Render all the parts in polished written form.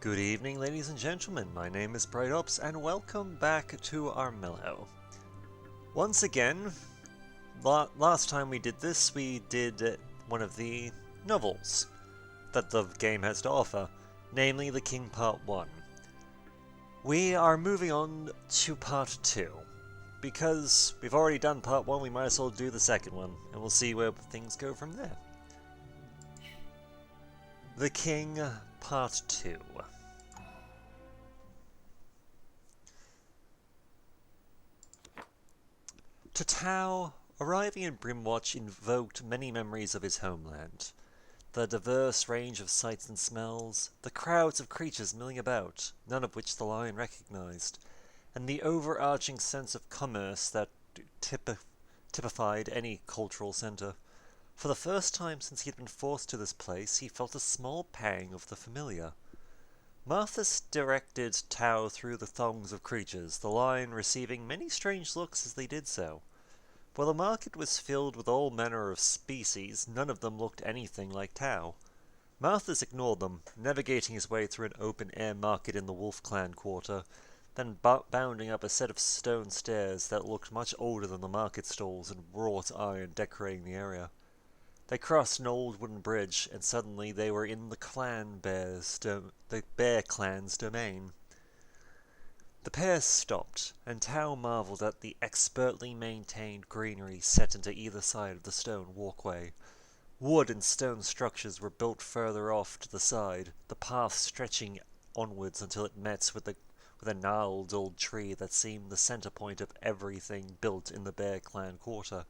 Good evening, ladies and gentlemen. My name is Bright Ops, and welcome back to Armello. Once again, last time we did this, we did one of the novels that the game has to offer, namely The King Part 1. We are moving on to Part 2. Because we've already done Part 1, we might as well do the second one, and we'll see where things go from there. The King Part 2. To Tao, arriving in Brimwatch invoked many memories of his homeland. The diverse range of sights and smells, the crowds of creatures milling about, none of which the lion recognized, and the overarching sense of commerce that typified any cultural center. For the first time since he had been forced to this place, he felt a small pang of the familiar. Marthas directed Tao through the throngs of creatures, the lion receiving many strange looks as they did so. While the market was filled with all manner of species, none of them looked anything like Tao. Marthas ignored them, navigating his way through an open-air market in the Wolf Clan quarter, then bounding up a set of stone stairs that looked much older than the market stalls and wrought iron decorating the area. They crossed an old wooden bridge, and suddenly they were in the Bear Clan's domain. The pair stopped, and Tao marveled at the expertly maintained greenery set into either side of the stone walkway. Wood and stone structures were built further off to the side, the path stretching onwards until it met with a gnarled old tree that seemed the center point of everything built in the Bear Clan quarter.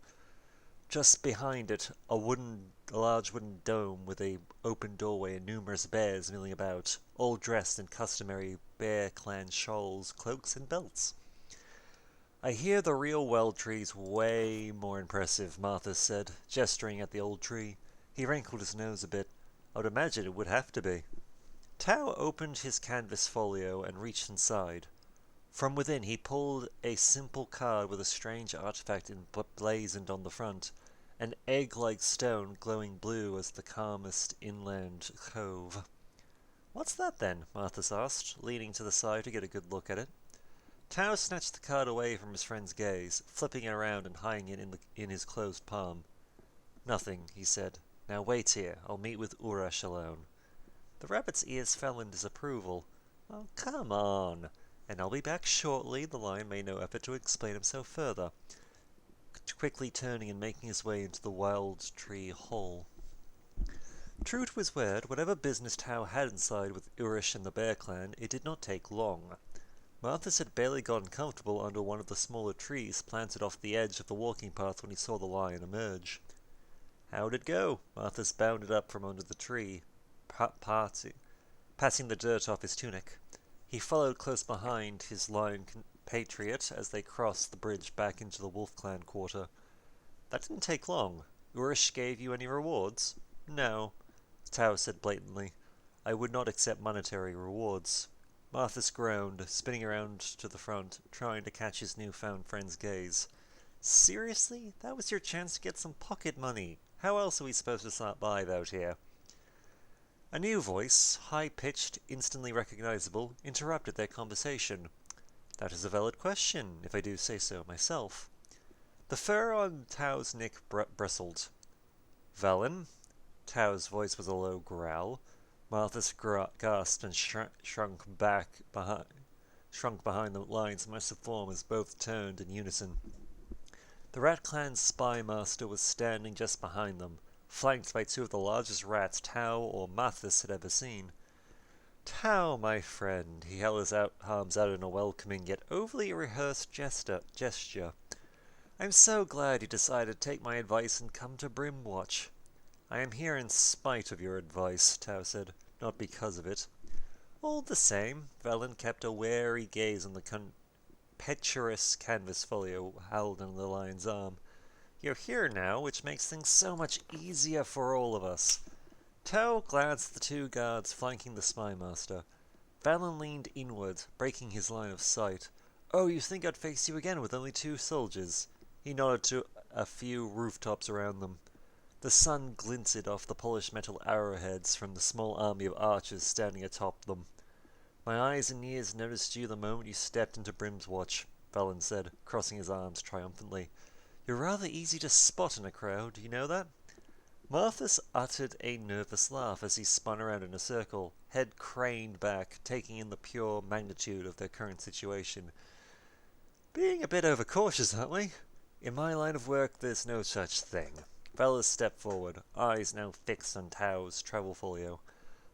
Just behind it, a large wooden dome with an open doorway and numerous bears milling about, all dressed in customary Bear Clan shawls, cloaks, and belts. "I hear the real Well Tree's way more impressive," Martha said, gesturing at the old tree. He wrinkled his nose a bit. "I would imagine it would have to be." Tao opened his canvas folio and reached inside. From within he pulled a simple card with a strange artifact emblazoned on the front, an egg-like stone glowing blue as the calmest inland cove. "What's that, then?" Marthas asked, leaning to the side to get a good look at it. Tao snatched the card away from his friend's gaze, flipping it around and hiding it in his closed palm. "Nothing," he said. "Now wait here. I'll meet with Urash alone." The rabbit's ears fell in disapproval. "Oh, come on. And I'll be back shortly." The lion made no effort to explain himself further, quickly turning and making his way into the Wild Tree Hall. True to his word, whatever business Tao had inside with Urish and the Bear Clan, it did not take long. Marthas had barely gotten comfortable under one of the smaller trees planted off the edge of the walking path when he saw the lion emerge. "How'd it go?" Marthas bounded up from under the tree, patting the dirt off his tunic. He followed close behind his lion compatriot as they crossed the bridge back into the Wolf Clan quarter. "That didn't take long. Urish gave you any rewards?" "No," Tao said blatantly. "I would not accept monetary rewards." Marthas groaned, spinning around to the front, trying to catch his newfound friend's gaze. "Seriously? That was your chance to get some pocket money. How else are we supposed to survive out here?" A new voice, high-pitched, instantly recognizable, interrupted their conversation. "That is a valid question, if I do say so myself." The fur on Tao's neck bristled. "Velen?" Tao's voice was a low growl. Marthas gasped and shrunk behind the lion's massive form as both turned in unison. The Rat Clan's spy master was standing just behind them, flanked by two of the largest rats Tao or Marthas had ever seen. "Tao, my friend," he held his arms out in a welcoming yet overly rehearsed gesture. "I'm so glad you decided to take my advice and come to Brimwatch." "I am here in spite of your advice," Tao said, "not because of it." "All the same," Velen kept a wary gaze on the impetuous canvas folio held on the lion's arm. "You're here now, which makes things so much easier for all of us." Tao glanced at the two guards flanking the spy master. Valen leaned inward, breaking his line of sight. "Oh, you think I'd face you again with only 2 soldiers?" He nodded to a few rooftops around them. The sun glinted off the polished metal arrowheads from the small army of archers standing atop them. My eyes and ears noticed you the moment you stepped into Brim's watch, Velen said, crossing his arms triumphantly. You're rather easy to spot in a crowd, do you know that? Marthas uttered a nervous laugh as he spun around in a circle, head craned back, taking in the pure magnitude of their current situation. Being a bit overcautious, aren't we? In my line of work, there's no such thing. Velas stepped forward, eyes now fixed on Tao's travel folio.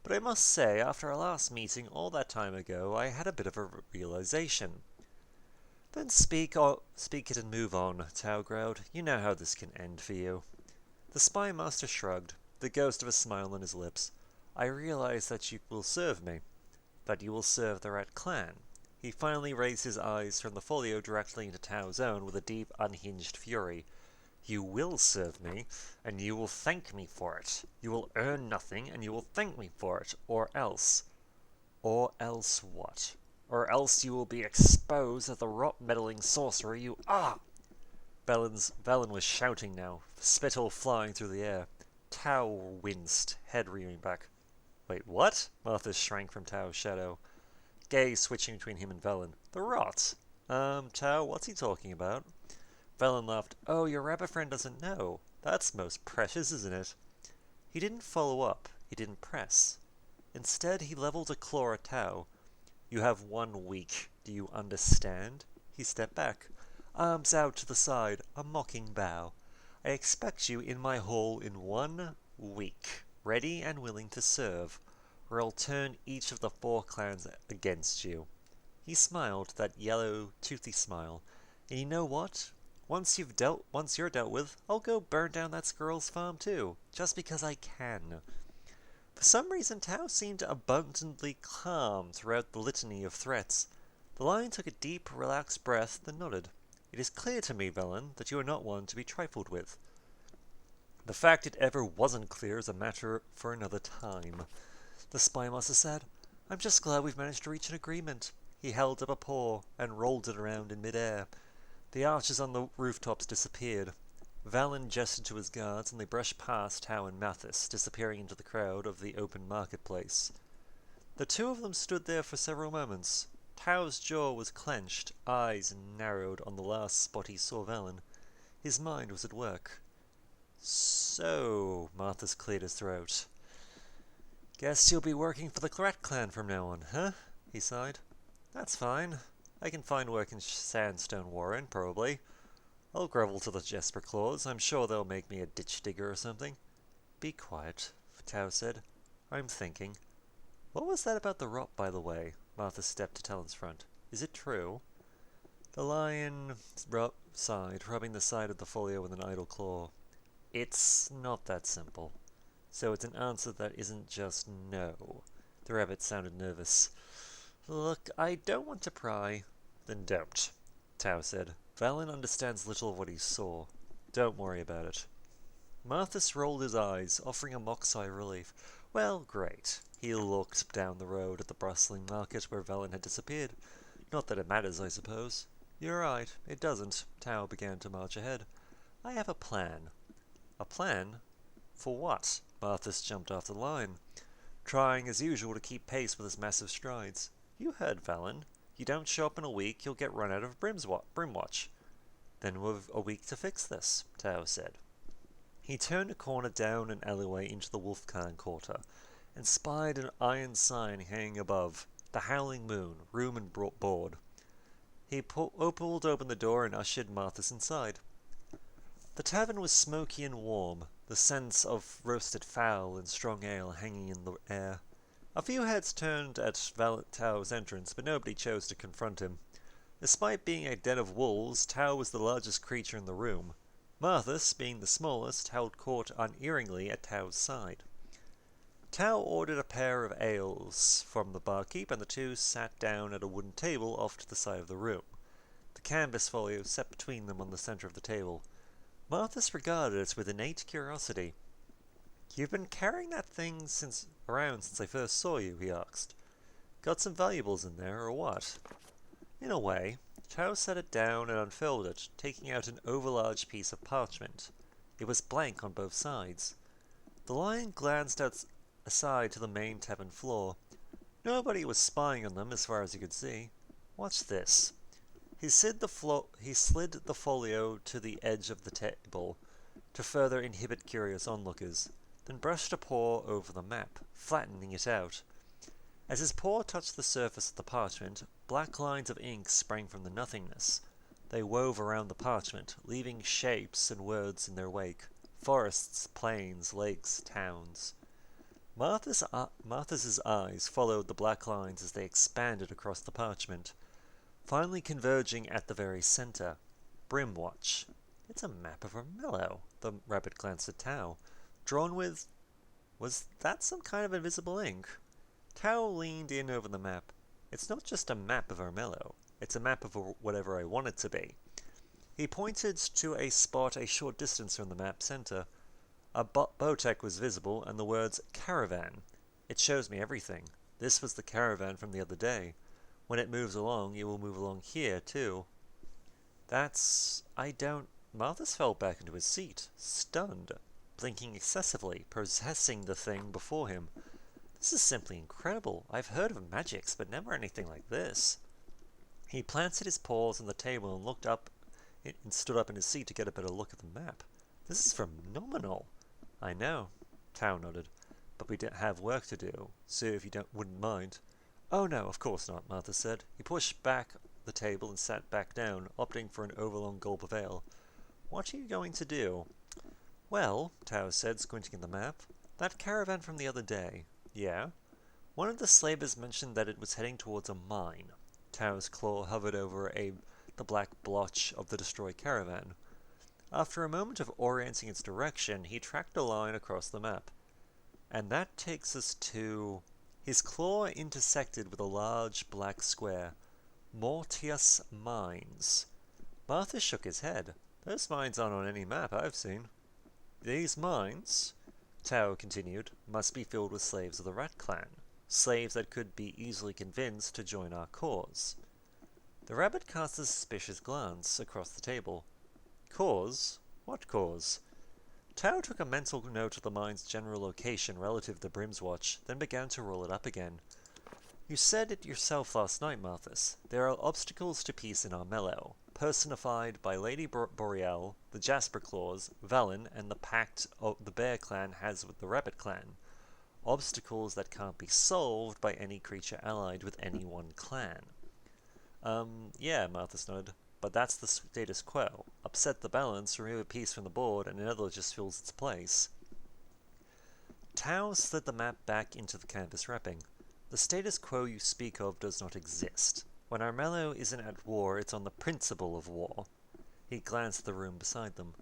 But I must say, after our last meeting all that time ago, I had a bit of a realization. Then speak it and move on, Tao growled. You know how this can end for you. The spy master shrugged, the ghost of a smile on his lips. I realize that you will serve me, that you will serve the Rat Clan. He finally raised his eyes from the folio directly into Tao's own with a deep, unhinged fury. You will serve me, and you will thank me for it. You will earn nothing, and you will thank me for it, or else. Or else what? Or else you will be exposed as the rot-meddling sorcerer you are! Velen was shouting now, spittle flying through the air. Tao winced, head rearing back. Wait, what? Martha shrank from Tao's shadow, gaze switching between him and Velen. The rot? Tao, what's he talking about? Velen laughed. Oh, your rabbit friend doesn't know. That's most precious, isn't it? He didn't follow up. He didn't press. Instead, he leveled a claw at Tao. You have 1 week. Do you understand? He stepped back, arms out to the side, a mocking bow. I expect you in my hall in 1 week, ready and willing to serve, or I'll turn each of the 4 clans against you. He smiled, that yellow, toothy smile. And you know what? Once you're dealt with, I'll go burn down that squirrel's farm too, just because I can. For some reason, Tao seemed abundantly calm throughout the litany of threats. The lion took a deep, relaxed breath, then nodded. It is clear to me, Velen, that you are not one to be trifled with. The fact it ever wasn't clear is a matter for another time. The spy master said, I'm just glad we've managed to reach an agreement. He held up a paw and rolled it around in mid-air. The archers on the rooftops disappeared. Valen gestured to his guards, and they brushed past Tao and Mathis, disappearing into the crowd of the open marketplace. The 2 of them stood there for several moments. Tao's jaw was clenched, eyes narrowed on the last spot he saw Valen. His mind was at work. So, Mathis cleared his throat. Guess you'll be working for the Rat Clan from now on, huh? He sighed. That's fine. I can find work in Sandstone Warren, probably. I'll grovel to the Jesper Claws. I'm sure they'll make me a ditch digger or something. Be quiet, Tao said. I'm thinking. What was that about the rot, by the way? Martha stepped to Talon's front. Is it true? The lion sighed, rubbing the side of the folio with an idle claw. It's not that simple. So it's an answer that isn't just no. The rabbit sounded nervous. Look, I don't want to pry. Then don't, Tao said. Valen understands little of what he saw. Don't worry about it. Marthas rolled his eyes, offering a mock sigh of relief. Well, great. He looked down the road at the bustling market where Velen had disappeared. Not that it matters, I suppose. You're right, it doesn't. Tao began to march ahead. I have a plan. A plan? For what? Marthas jumped off the line, trying as usual to keep pace with his massive strides. You heard, Valen. You don't show up in a week, you'll get run out of Brimwatch. Then we've a week to fix this, Tao said. He turned a corner down an alleyway into the Wolfclan Quarter, and spied an iron sign hanging above, the Howling Moon, room and board. He pulled open the door and ushered Marthas inside. The tavern was smoky and warm, the scents of roasted fowl and strong ale hanging in the air. A few heads turned at Tao's entrance, but nobody chose to confront him. Despite being a den of wolves, Tao was the largest creature in the room. Marthas, being the smallest, held court unerringly at Tao's side. Tao ordered a pair of ales from the barkeep, and the 2 sat down at a wooden table off to the side of the room, the canvas folio set between them on the center of the table. Marthas regarded it with innate curiosity. You've been carrying that thing around since I first saw you, he asked. Got some valuables in there, or what? In a way. Tao set it down and unfurled it, taking out an overlarge piece of parchment. It was blank on both sides. The lion glanced aside to the main tavern floor. Nobody was spying on them as far as he could see. Watch this. He slid the folio to the edge of the table to further inhibit curious onlookers, then brushed a paw over the map, flattening it out. As his paw touched the surface of the parchment, black lines of ink sprang from the nothingness. They wove around the parchment, leaving shapes and words in their wake. Forests, plains, lakes, towns. Martha's eyes followed the black lines as they expanded across the parchment, finally converging at the very center. Brimwatch. It's a map of Armello. The rabbit glanced at Tao. Drawn with... Was that some kind of invisible ink? Tao leaned in over the map. It's not just a map of Armello. It's a map of whatever I want it to be. He pointed to a spot a short distance from the map center. A bow-tack was visible, and the words caravan. It shows me everything. This was the caravan from the other day. When it moves along, it will move along here, too. I don't... Malthus fell back into his seat, stunned, blinking excessively, possessing the thing before him. This is simply incredible. I've heard of magics, but never anything like this. He planted his paws on the table and looked up and stood up in his seat to get a better look at the map. This is phenomenal. I know, Tao nodded, but we have work to do, so if you wouldn't mind. Oh no, of course not, Martha said. He pushed back the table and sat back down, opting for an overlong gulp of ale. What are you going to do? Well, Tao said, squinting at the map, that caravan from the other day. Yeah? One of the slavers mentioned that it was heading towards a mine. Tao's claw hovered over the black blotch of the destroyed caravan. After a moment of orienting its direction, he tracked a line across the map. And that takes us to... His claw intersected with a large black square. Mortius Mines. Martha shook his head. Those mines aren't on any map I've seen. These mines, Tao continued, must be filled with slaves of the Rat Clan. Slaves that could be easily convinced to join our cause. The rabbit cast a suspicious glance across the table. Cause? What cause? Tao took a mental note of the mine's general location relative to Brimswatch, then began to roll it up again. You said it yourself last night, Marthas. There are obstacles to peace in Armello, personified by Lady Boreal, the Jasper Claws, Valen, and the pact the Bear Clan has with the Rabbit Clan. Obstacles that can't be solved by any creature allied with any one clan. Yeah, Marthas nodded. But that's the status quo. Upset the balance, remove a piece from the board, and another just fills its place. Tao slid the map back into the canvas wrapping. The status quo you speak of does not exist. When Armello isn't at war, it's on the principle of war. He glanced at the room beside them.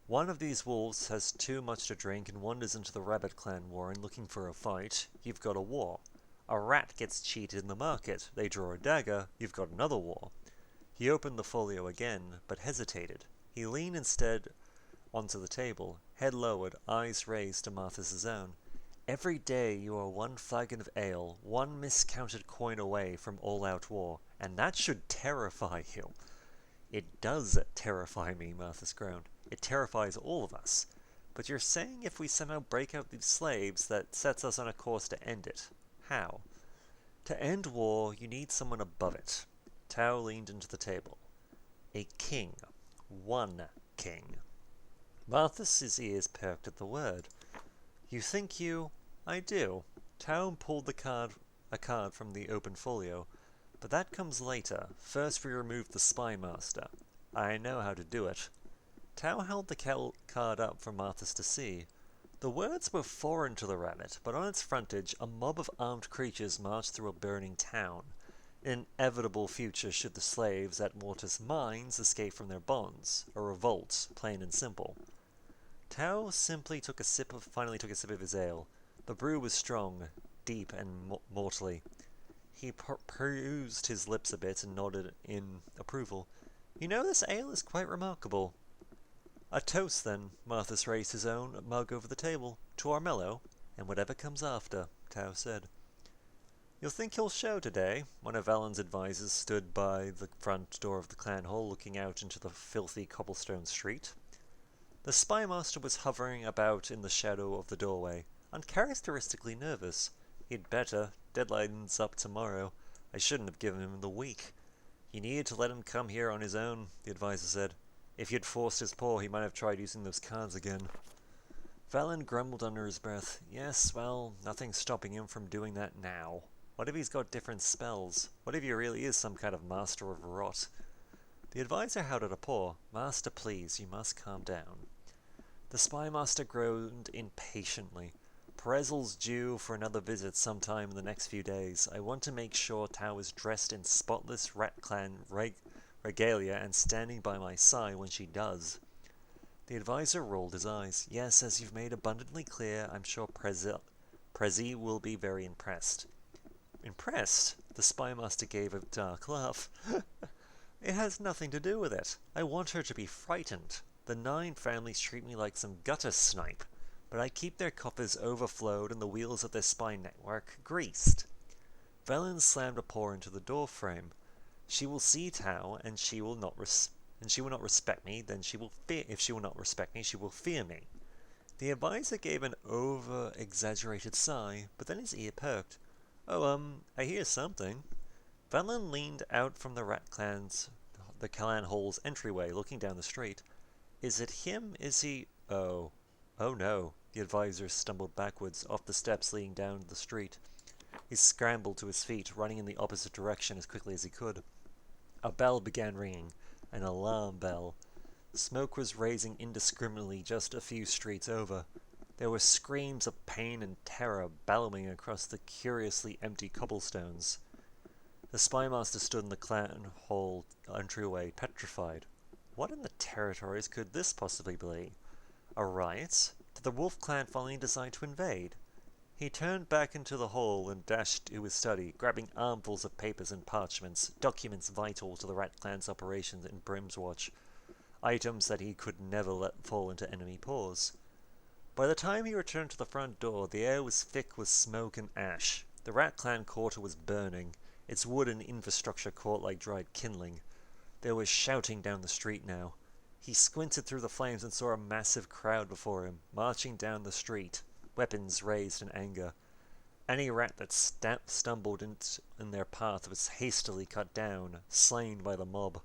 One of these wolves has too much to drink and wanders into the Rabbit Clan warren looking for a fight. You've got a war. A rat gets cheated in the market. They draw a dagger. You've got another war. He opened the folio again, but hesitated. He leaned instead onto the table, head lowered, eyes raised to Marthas's own. Every day you are one flagon of ale, one miscounted coin away from all-out war, and that should terrify you. It does terrify me, Marthas groaned. It terrifies all of us. But you're saying if we somehow break out these slaves, that sets us on a course to end it. How? To end war, you need someone above it. Tao leaned into the table. A king. One king. Marthas's ears perked at the word. You think you... I do. Tao pulled a card from the open folio. But that comes later. First we remove the spy master. I know how to do it. Tao held the card up for Marthas to see. The words were foreign to the rabbit, but on its frontage a mob of armed creatures marched through a burning town. An inevitable future should the slaves at Mortis Mines escape from their bonds. A revolt, plain and simple. Tao finally took a sip of his ale. The brew was strong, deep, and mortally. He perused his lips a bit and nodded in approval. You know, this ale is quite remarkable. A toast, then. Marthas raised his own mug over the table. To Armello, and whatever comes after, Tao said. You'll think he'll show today? One of Valen's advisors stood by the front door of the clan hall looking out into the filthy cobblestone street. The spymaster was hovering about in the shadow of the doorway, uncharacteristically nervous. He'd better. Deadline's up tomorrow. I shouldn't have given him the week. You needed to let him come here on his own, the advisor said. If you'd forced his paw, he might have tried using those cards again. Valen grumbled under his breath. Yes, well, nothing's stopping him from doing that now. What if he's got different spells? What if he really is some kind of master of rot? The advisor held out a paw. Master, please, you must calm down. The spy master groaned impatiently. Perezzel's due for another visit sometime in the next few days. I want to make sure Tao is dressed in spotless Rat Clan regalia and standing by my side when she does. The advisor rolled his eyes. Yes, as you've made abundantly clear, I'm sure Prezi will be very impressed. Impressed? The spy master gave a dark laugh. It has nothing to do with it. I want her to be frightened. The 9 families treat me like some gutter snipe, but I keep their coffers overflowed and the wheels of their spy network greased. Velen slammed a paw into the door frame. She will see Tao, and she will not respect me. Then she will fear. If she will not respect me, she will fear me. The advisor gave an over-exaggerated sigh, but then his ear perked. Oh, I hear something. Velen leaned out from the clan hall's entryway, looking down the street. Is it him? Is he? Oh no. The advisor stumbled backwards, off the steps leading down the street. He scrambled to his feet, running in the opposite direction as quickly as he could. A bell began ringing, an alarm bell. Smoke was raising indiscriminately just a few streets over. There were screams of pain and terror bellowing across the curiously empty cobblestones. The spymaster stood in the clan hall entryway, petrified. What in the territories could this possibly be? A riot? Did the Wolf clan finally decide to invade? He turned back into the hall and dashed to his study, grabbing armfuls of papers and parchments, documents vital to the Rat Clan's operations in Brimswatch, items that he could never let fall into enemy paws. By the time he returned to the front door, the air was thick with smoke and ash. The Rat Clan quarter was burning, its wooden infrastructure caught like dried kindling. There was shouting down the street now. He squinted through the flames and saw a massive crowd before him, marching down the street, weapons raised in anger. Any rat that stumbled in their path was hastily cut down, slain by the mob.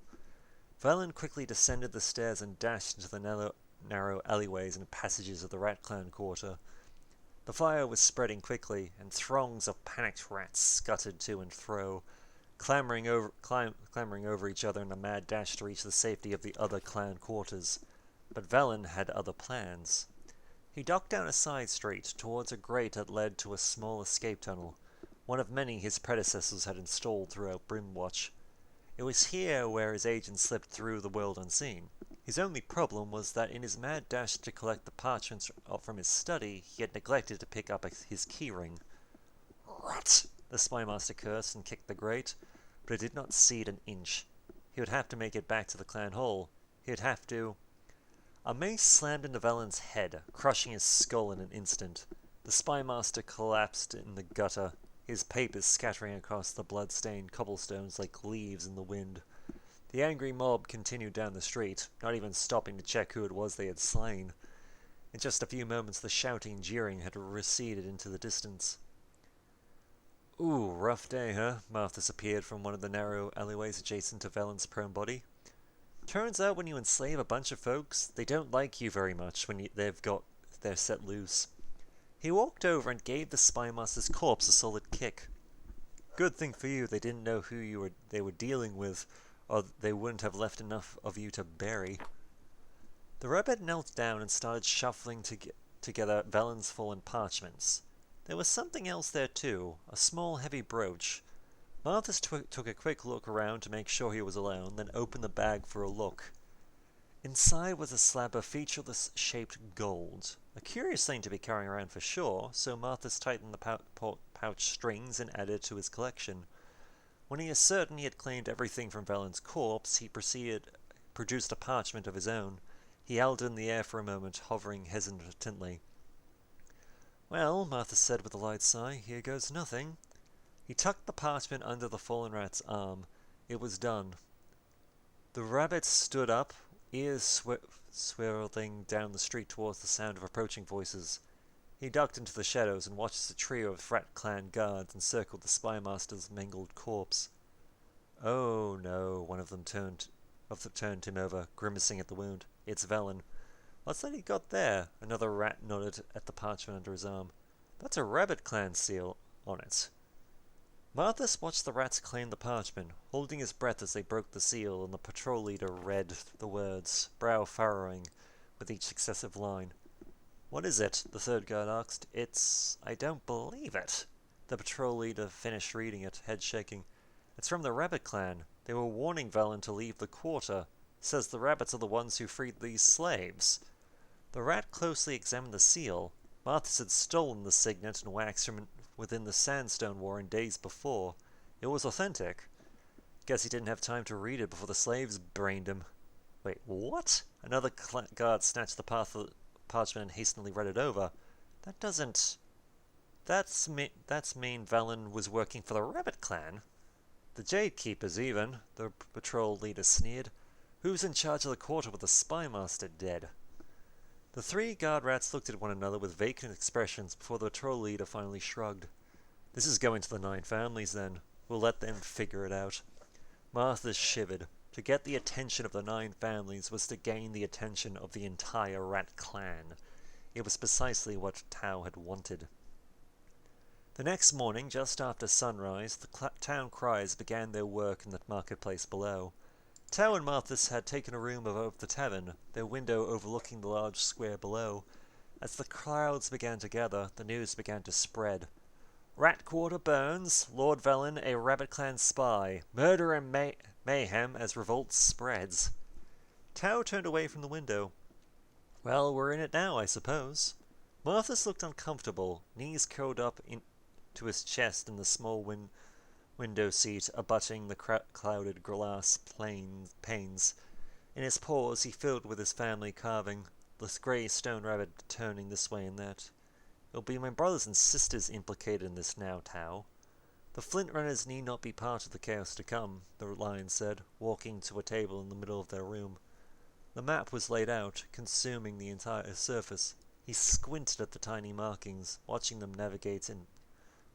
Velen quickly descended the stairs and dashed into the narrow alleyways and passages of the Rat Clan quarter. The fire was spreading quickly, and throngs of panicked rats scuttered to and fro, clambering over each other in a mad dash to reach the safety of the other clan quarters. But Velen had other plans. He ducked down a side street towards a grate that led to a small escape tunnel, one of many his predecessors had installed throughout Brimwatch. It was here where his agent slipped through the world unseen. His only problem was that in his mad dash to collect the parchments from his study, he had neglected to pick up his keyring. Rot! The spymaster cursed and kicked the grate, but it did not cede an inch. He would have to make it back to the clan hall. He would have to... A mace slammed into Velen's head, crushing his skull in an instant. The spymaster collapsed in the gutter, his papers scattering across the blood-stained cobblestones like leaves in the wind. The angry mob continued down the street, not even stopping to check who it was they had slain. In just a few moments the shouting and jeering had receded into the distance. Ooh, rough day, huh? Marthas appeared from one of the narrow alleyways adjacent to Velen's prone body. Turns out when you enslave a bunch of folks, they don't like you very much when they're set loose. He walked over and gave the spymaster's corpse a solid kick. Good thing for you they didn't know who they were dealing with, or they wouldn't have left enough of you to bury. The rabbit knelt down and started shuffling together Velen's fallen parchments. There was something else there too, a small heavy brooch. Marthas took a quick look around to make sure he was alone, then opened the bag for a look. Inside was a slab of featureless-shaped gold. A curious thing to be carrying around for sure, so Marthas tightened the pouch strings and added it to his collection. When he is certain he had claimed everything from Velen's corpse, he produced a parchment of his own. He held it in the air for a moment, hovering hesitantly. Well, Marthas said with a light sigh, here goes nothing. He tucked the parchment under the fallen rat's arm. It was done. The rabbit stood up, ears swirling down the street towards the sound of approaching voices. He ducked into the shadows and watched as a trio of Rat Clan guards encircled the spymaster's mangled corpse. Oh no, one of them turned him over, grimacing at the wound. It's Velen. What's that he got there? Another rat nodded at the parchment under his arm. That's a Rabbit Clan seal on it. Marthas watched the rats claim the parchment, holding his breath as they broke the seal, and the patrol leader read the words, brow furrowing with each successive line. What is it? The third guard asked. It's... I don't believe it. The patrol leader finished reading it, head shaking. It's from the Rabbit Clan. They were warning Velen to leave the quarter. Says the rabbits are the ones who freed these slaves. The rat closely examined the seal. Marthas had stolen the signet and wax from within the sandstone warren days before. It was authentic. Guess he didn't have time to read it before the slaves brained him. Wait, what? Another guard snatched the parchment and hastily read it over. That doesn't... That's mean Velen was working for the Rabbit Clan. The Jade Keepers, even, the patrol leader sneered. Who's in charge of the quarter with the spymaster dead? The three guard rats looked at one another with vacant expressions before the patrol leader finally shrugged. This is going to the 9 families, then. We'll let them figure it out. Martha shivered. To get the attention of the 9 families was to gain the attention of the entire rat clan. It was precisely what Tao had wanted. The next morning, just after sunrise, the town criers began their work in the marketplace below. Tao and Marthas had taken a room above the tavern, their window overlooking the large square below. As the crowds began to gather, the news began to spread. Rat Quarter burns, Lord Velen a Rabbit Clan spy, murder and mayhem as revolt spreads. Tao turned away from the window. Well, we're in it now, I suppose. Marthas looked uncomfortable, knees curled up to his chest in the small window seat abutting the clouded glass panes. In his paws he filled with his family carving, the grey stone rabbit turning this way and that. It'll be my brothers and sisters implicated in this now, Tao. The Flint Runners need not be part of the chaos to come, the lion said, walking to a table in the middle of their room. The map was laid out, consuming the entire surface. He squinted at the tiny markings, watching them navigate in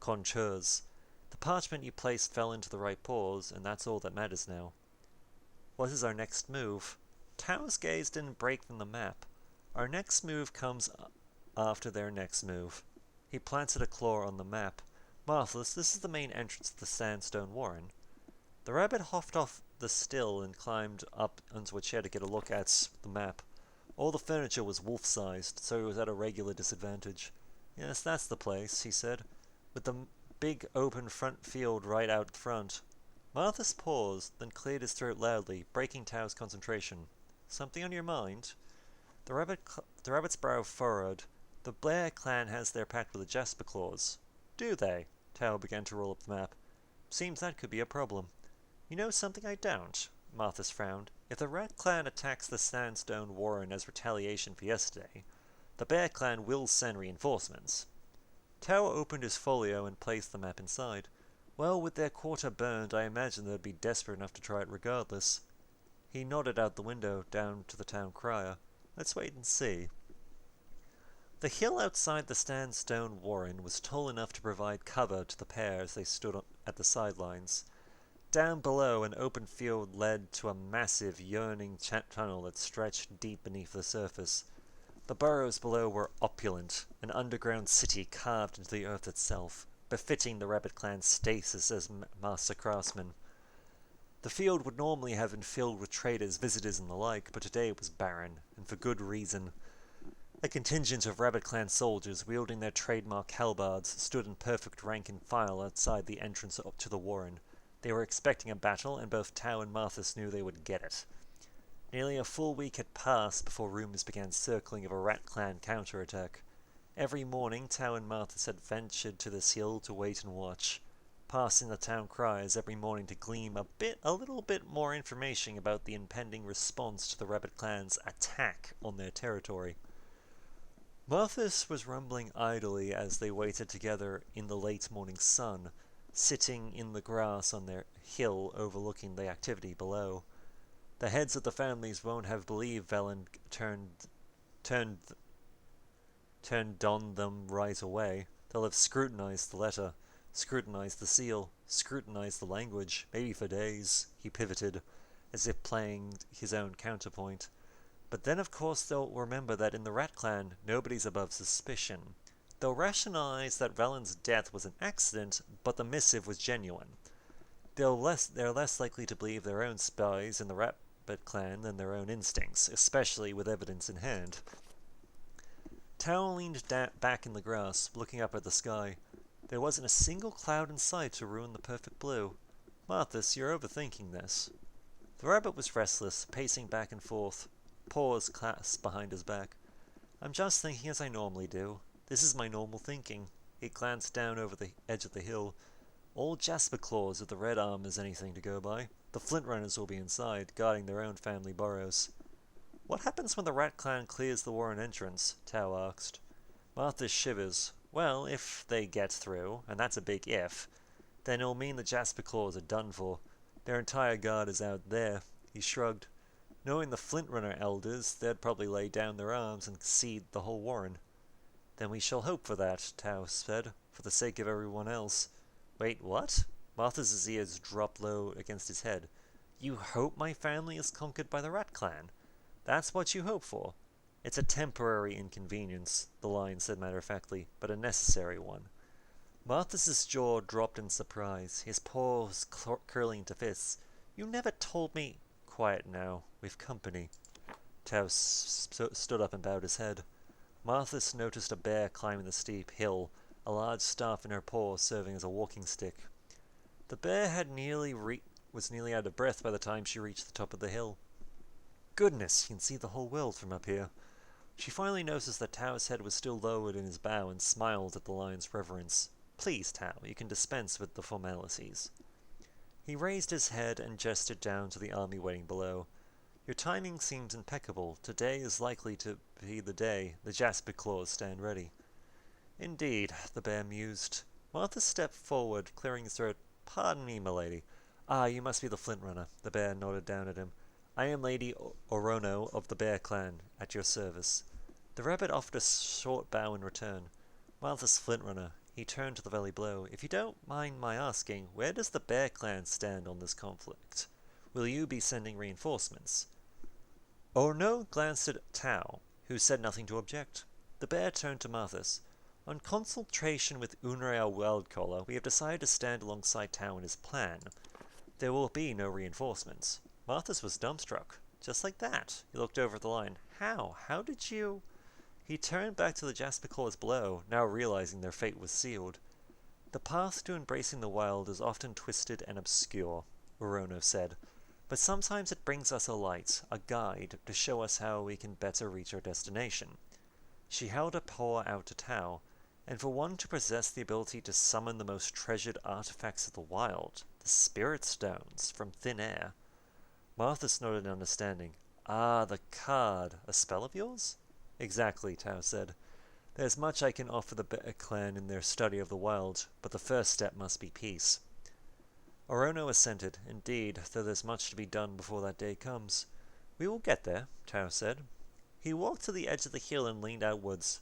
contours. The parchment you placed fell into the right pause, and that's all that matters now. What is our next move? Tao's gaze didn't break from the map. Our next move comes after their next move. He planted a claw on the map. Marthless, this is the main entrance to the sandstone warren. The rabbit hopped off the still and climbed up onto a chair to get a look at the map. All the furniture was wolf-sized, so he was at a regular disadvantage. Yes, that's the place, he said, with the big open front field right out front. Marthas paused, then cleared his throat loudly, breaking Tao's concentration. Something on your mind? The rabbit's brow furrowed. The Blair clan has their pact with the Jasper Claws. Do they? Tao began to roll up the map. Seems that could be a problem. You know something I don't? Marthas frowned. If the Rat Clan attacks the Sandstone Warren as retaliation for yesterday, the Bear Clan will send reinforcements. Tao opened his folio and placed the map inside. Well, with their quarter burned, I imagine they'd be desperate enough to try it regardless. He nodded out the window, down to the town crier. Let's wait and see. The hill outside the Sandstone Warren was tall enough to provide cover to the pair as they stood at the sidelines. Down below, an open field led to a massive, yearning tunnel that stretched deep beneath the surface. The burrows below were opulent, an underground city carved into the earth itself, befitting the Rabbit Clan's status as master craftsman. The field would normally have been filled with traders, visitors, and the like, but today it was barren, and for good reason. A contingent of Rabbit Clan soldiers, wielding their trademark halberds, stood in perfect rank and file outside the entrance up to the warren. They were expecting a battle, and both Tao and Marthas knew they would get it. Nearly a full week had passed before rumours began circling of a Rat Clan counterattack. Every morning, Tao and Marthas had ventured to this hill to wait and watch, passing the town criers every morning to glean a little bit more information about the impending response to the Rabbit Clan's attack on their territory. Marthas was rumbling idly as they waited together in the late morning sun, sitting in the grass on their hill overlooking the activity below. The heads of the families won't have believed Velen turned turned on them right away. They'll have scrutinized the letter, scrutinized the seal, scrutinized the language, maybe for days. He pivoted, as if playing his own counterpoint. But then of course they'll remember that in the Rat Clan, nobody's above suspicion. They'll rationalize that Valen's death was an accident, but the missive was genuine. They're less likely to believe their own spies in the Rabbit Clan than their own instincts, especially with evidence in hand. Tao leaned back in the grass, looking up at the sky. There wasn't a single cloud in sight to ruin the perfect blue. Marthas, you're overthinking this. The rabbit was restless, pacing back and forth, paws clasped behind his back. I'm just thinking as I normally do. This is my normal thinking. He glanced down over the edge of the hill. Old Jasper Claws of the Red Arm is anything to go by. The Flint Runners will be inside, guarding their own family burrows. What happens when the Rat Clan clears the Warren entrance? Tao asked. Martha shivers. Well, if they get through, and that's a big if, then it'll mean the Jasper Claws are done for. Their entire guard is out there. He shrugged. Knowing the Flint Runner elders, they'd probably lay down their arms and cede the whole Warren. Then we shall hope for that, Tao said, for the sake of everyone else. Wait, what? Martha's ears dropped low against his head. You hope my family is conquered by the Rat Clan? That's what you hope for? It's a temporary inconvenience, the Lion said matter-of-factly, but a necessary one. Marthas's jaw dropped in surprise, his paws curling into fists. You never told me... Quiet now, we've company. Tao stood up and bowed his head. Marthas noticed a bear climbing the steep hill, a large staff in her paw serving as a walking stick. The bear was nearly out of breath by the time she reached the top of the hill. Goodness, you can see the whole world from up here. She finally noticed that Tao's head was still lowered in his bow and smiled at the lion's reverence. Please, Tao, you can dispense with the formalities. He raised his head and gestured down to the army waiting below. Your timing seems impeccable. Today is likely to be the day. The Jasper Claws stand ready. Indeed, the bear mused. Martha stepped forward, clearing his throat. Pardon me, milady. Ah, you must be the Flint Runner. The bear nodded down at him. I am Lady Orono of the Bear Clan, at your service. The rabbit offered a short bow in return. Martha's Flint Runner. He turned to the valley below. If you don't mind my asking, where does the Bear Clan stand on this conflict? Will you be sending reinforcements? Orono glanced at Tao, who said nothing to object. The bear turned to Marthas. On consultation with Unreal Wildcaller, we have decided to stand alongside Tao in his plan. There will be no reinforcements. Marthas was dumbstruck. Just like that. He looked over at the lion. How? How did you... He turned back to the Jasper Claws below, now realizing their fate was sealed. The path to embracing the wild is often twisted and obscure, Orono said, but sometimes it brings us a light, a guide, to show us how we can better reach our destination. She held a paw out to Tao, and for one to possess the ability to summon the most treasured artifacts of the wild, the Spirit Stones, from thin air. Marthas nodded in understanding. Ah, the card. A spell of yours? Exactly, Tao said. There's much I can offer the Bear Clan in their study of the wild, but the first step must be peace. Orono assented. Indeed, though there's much to be done before that day comes. We will get there, Tao said. He walked to the edge of the hill and leaned outwards,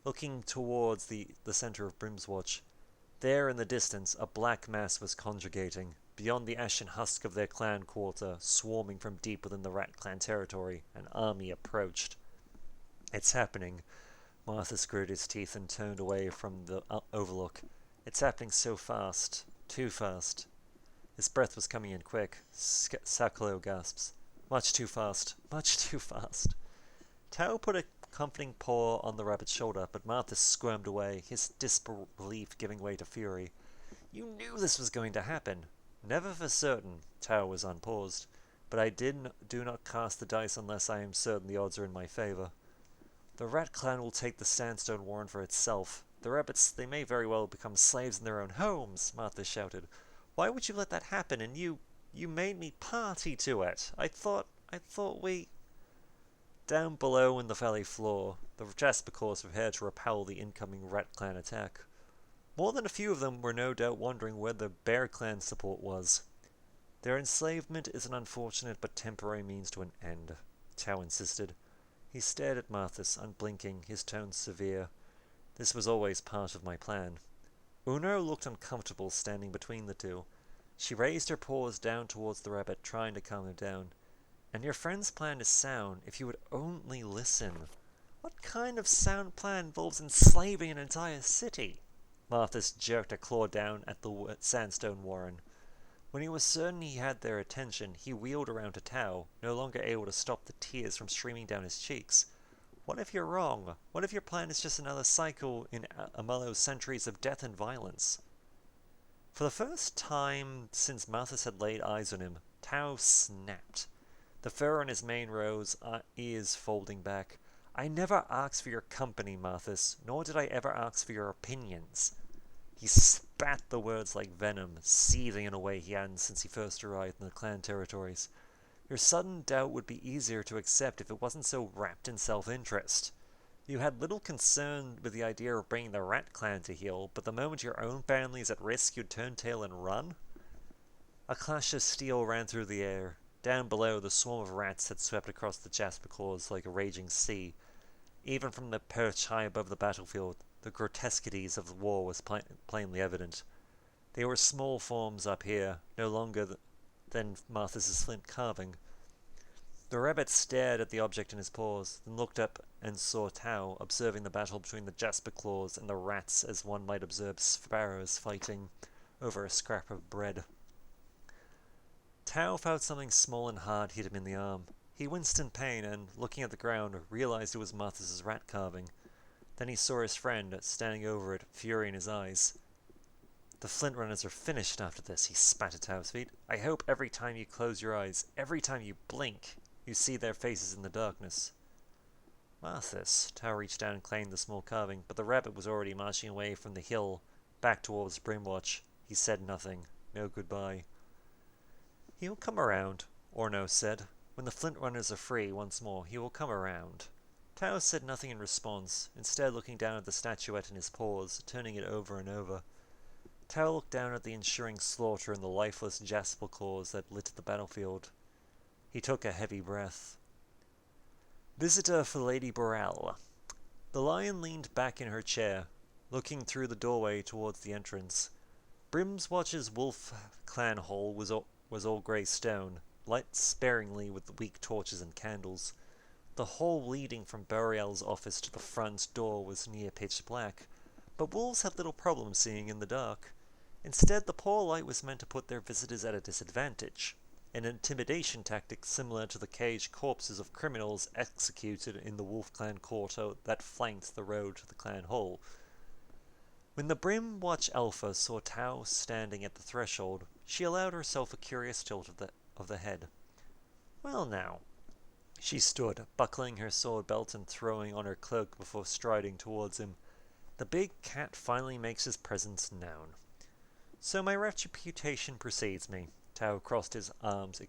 looking towards the center of Brimswatch. There in the distance, a black mass was congregating, beyond the ashen husk of their clan quarter, swarming from deep within the Rat Clan territory. An army approached. It's happening. Martha gritted his teeth and turned away from the overlook. It's happening so fast. Too fast. His breath was coming in quick. Sakalo gasps. Much too fast. Much too fast. Tao put a comforting paw on the rabbit's shoulder, but Martha squirmed away, his disbelief giving way to fury. You knew this was going to happen. Never for certain. Tao was unpaused. But I do not cast the dice unless I am certain the odds are in my favor. The Rat Clan will take the Sandstone Warren for itself. The rabbits, they may very well become slaves in their own homes, Martha shouted. Why would you let that happen? And you made me party to it. I thought we... Down below in the valley floor, the Jasper Claws prepared to repel the incoming Rat Clan attack. More than a few of them were no doubt wondering where the Bear Clan support was. Their enslavement is an unfortunate but temporary means to an end, Tao insisted. He stared at Marthas, unblinking, his tone severe. This was always part of my plan. Uno looked uncomfortable standing between the two. She raised her paws down towards the rabbit, trying to calm him down. And your friend's plan is sound if you would only listen. What kind of sound plan involves enslaving an entire city? Marthas jerked a claw down at the sandstone warren. When he was certain he had their attention, he wheeled around to Tao, no longer able to stop the tears from streaming down his cheeks. What if you're wrong? What if your plan is just another cycle in Armello's centuries of death and violence? For the first time since Marthas had laid eyes on him, Tao snapped. The fur on his mane rose, ears folding back. I never asked for your company, Marthas, nor did I ever ask for your opinions. He spat the words like venom, seething in a way he hadn't since he first arrived in the clan territories. Your sudden doubt would be easier to accept if it wasn't so wrapped in self-interest. You had little concern with the idea of bringing the Rat Clan to heel, but the moment your own family is at risk, you'd turn tail and run? A clash of steel ran through the air. Down below, the swarm of rats had swept across the jasper claws like a raging sea. Even from the perch high above the battlefield, the grotesquities of the war was plainly evident. They were small forms up here, no longer than Marthas's flint carving. The rabbit stared at the object in his paws, then looked up and saw Tao, observing the battle between the jasper claws and the rats as one might observe sparrows fighting over a scrap of bread. Tao felt something small and hard hit him in the arm. He winced in pain and, looking at the ground, realized it was Marthas's rat carving. Then he saw his friend, standing over it, fury in his eyes. The flint runners are finished after this, he spat at Tao's feet. I hope every time you close your eyes, every time you blink, you see their faces in the darkness. Marthas, Tao reached down and claimed the small carving, but the rabbit was already marching away from the hill, back towards Brimwatch. He said nothing. No goodbye. He will come around, Orno said. When the flint runners are free once more, he will come around. Tao said nothing in response, instead looking down at the statuette in his paws, turning it over and over. Tao looked down at the ensuing slaughter and the lifeless jasper claws that lit the battlefield. He took a heavy breath. Visitor for Lady Burrell. The lion leaned back in her chair, looking through the doorway towards the entrance. Brimwatch's wolf clan hall was all grey stone, lit sparingly with weak torches and candles. The hall leading from Burrell's office to the front door was near pitch black, but wolves had little problem seeing in the dark. Instead, the poor light was meant to put their visitors at a disadvantage, an intimidation tactic similar to the caged corpses of criminals executed in the Wolf Clan court that flanked the road to the clan hall. When the Brimwatch Alpha saw Tao standing at the threshold, she allowed herself a curious tilt of the head. Well now. She stood, buckling her sword belt and throwing on her cloak before striding towards him. The big cat finally makes his presence known. So my reputation precedes me. Tao crossed his arms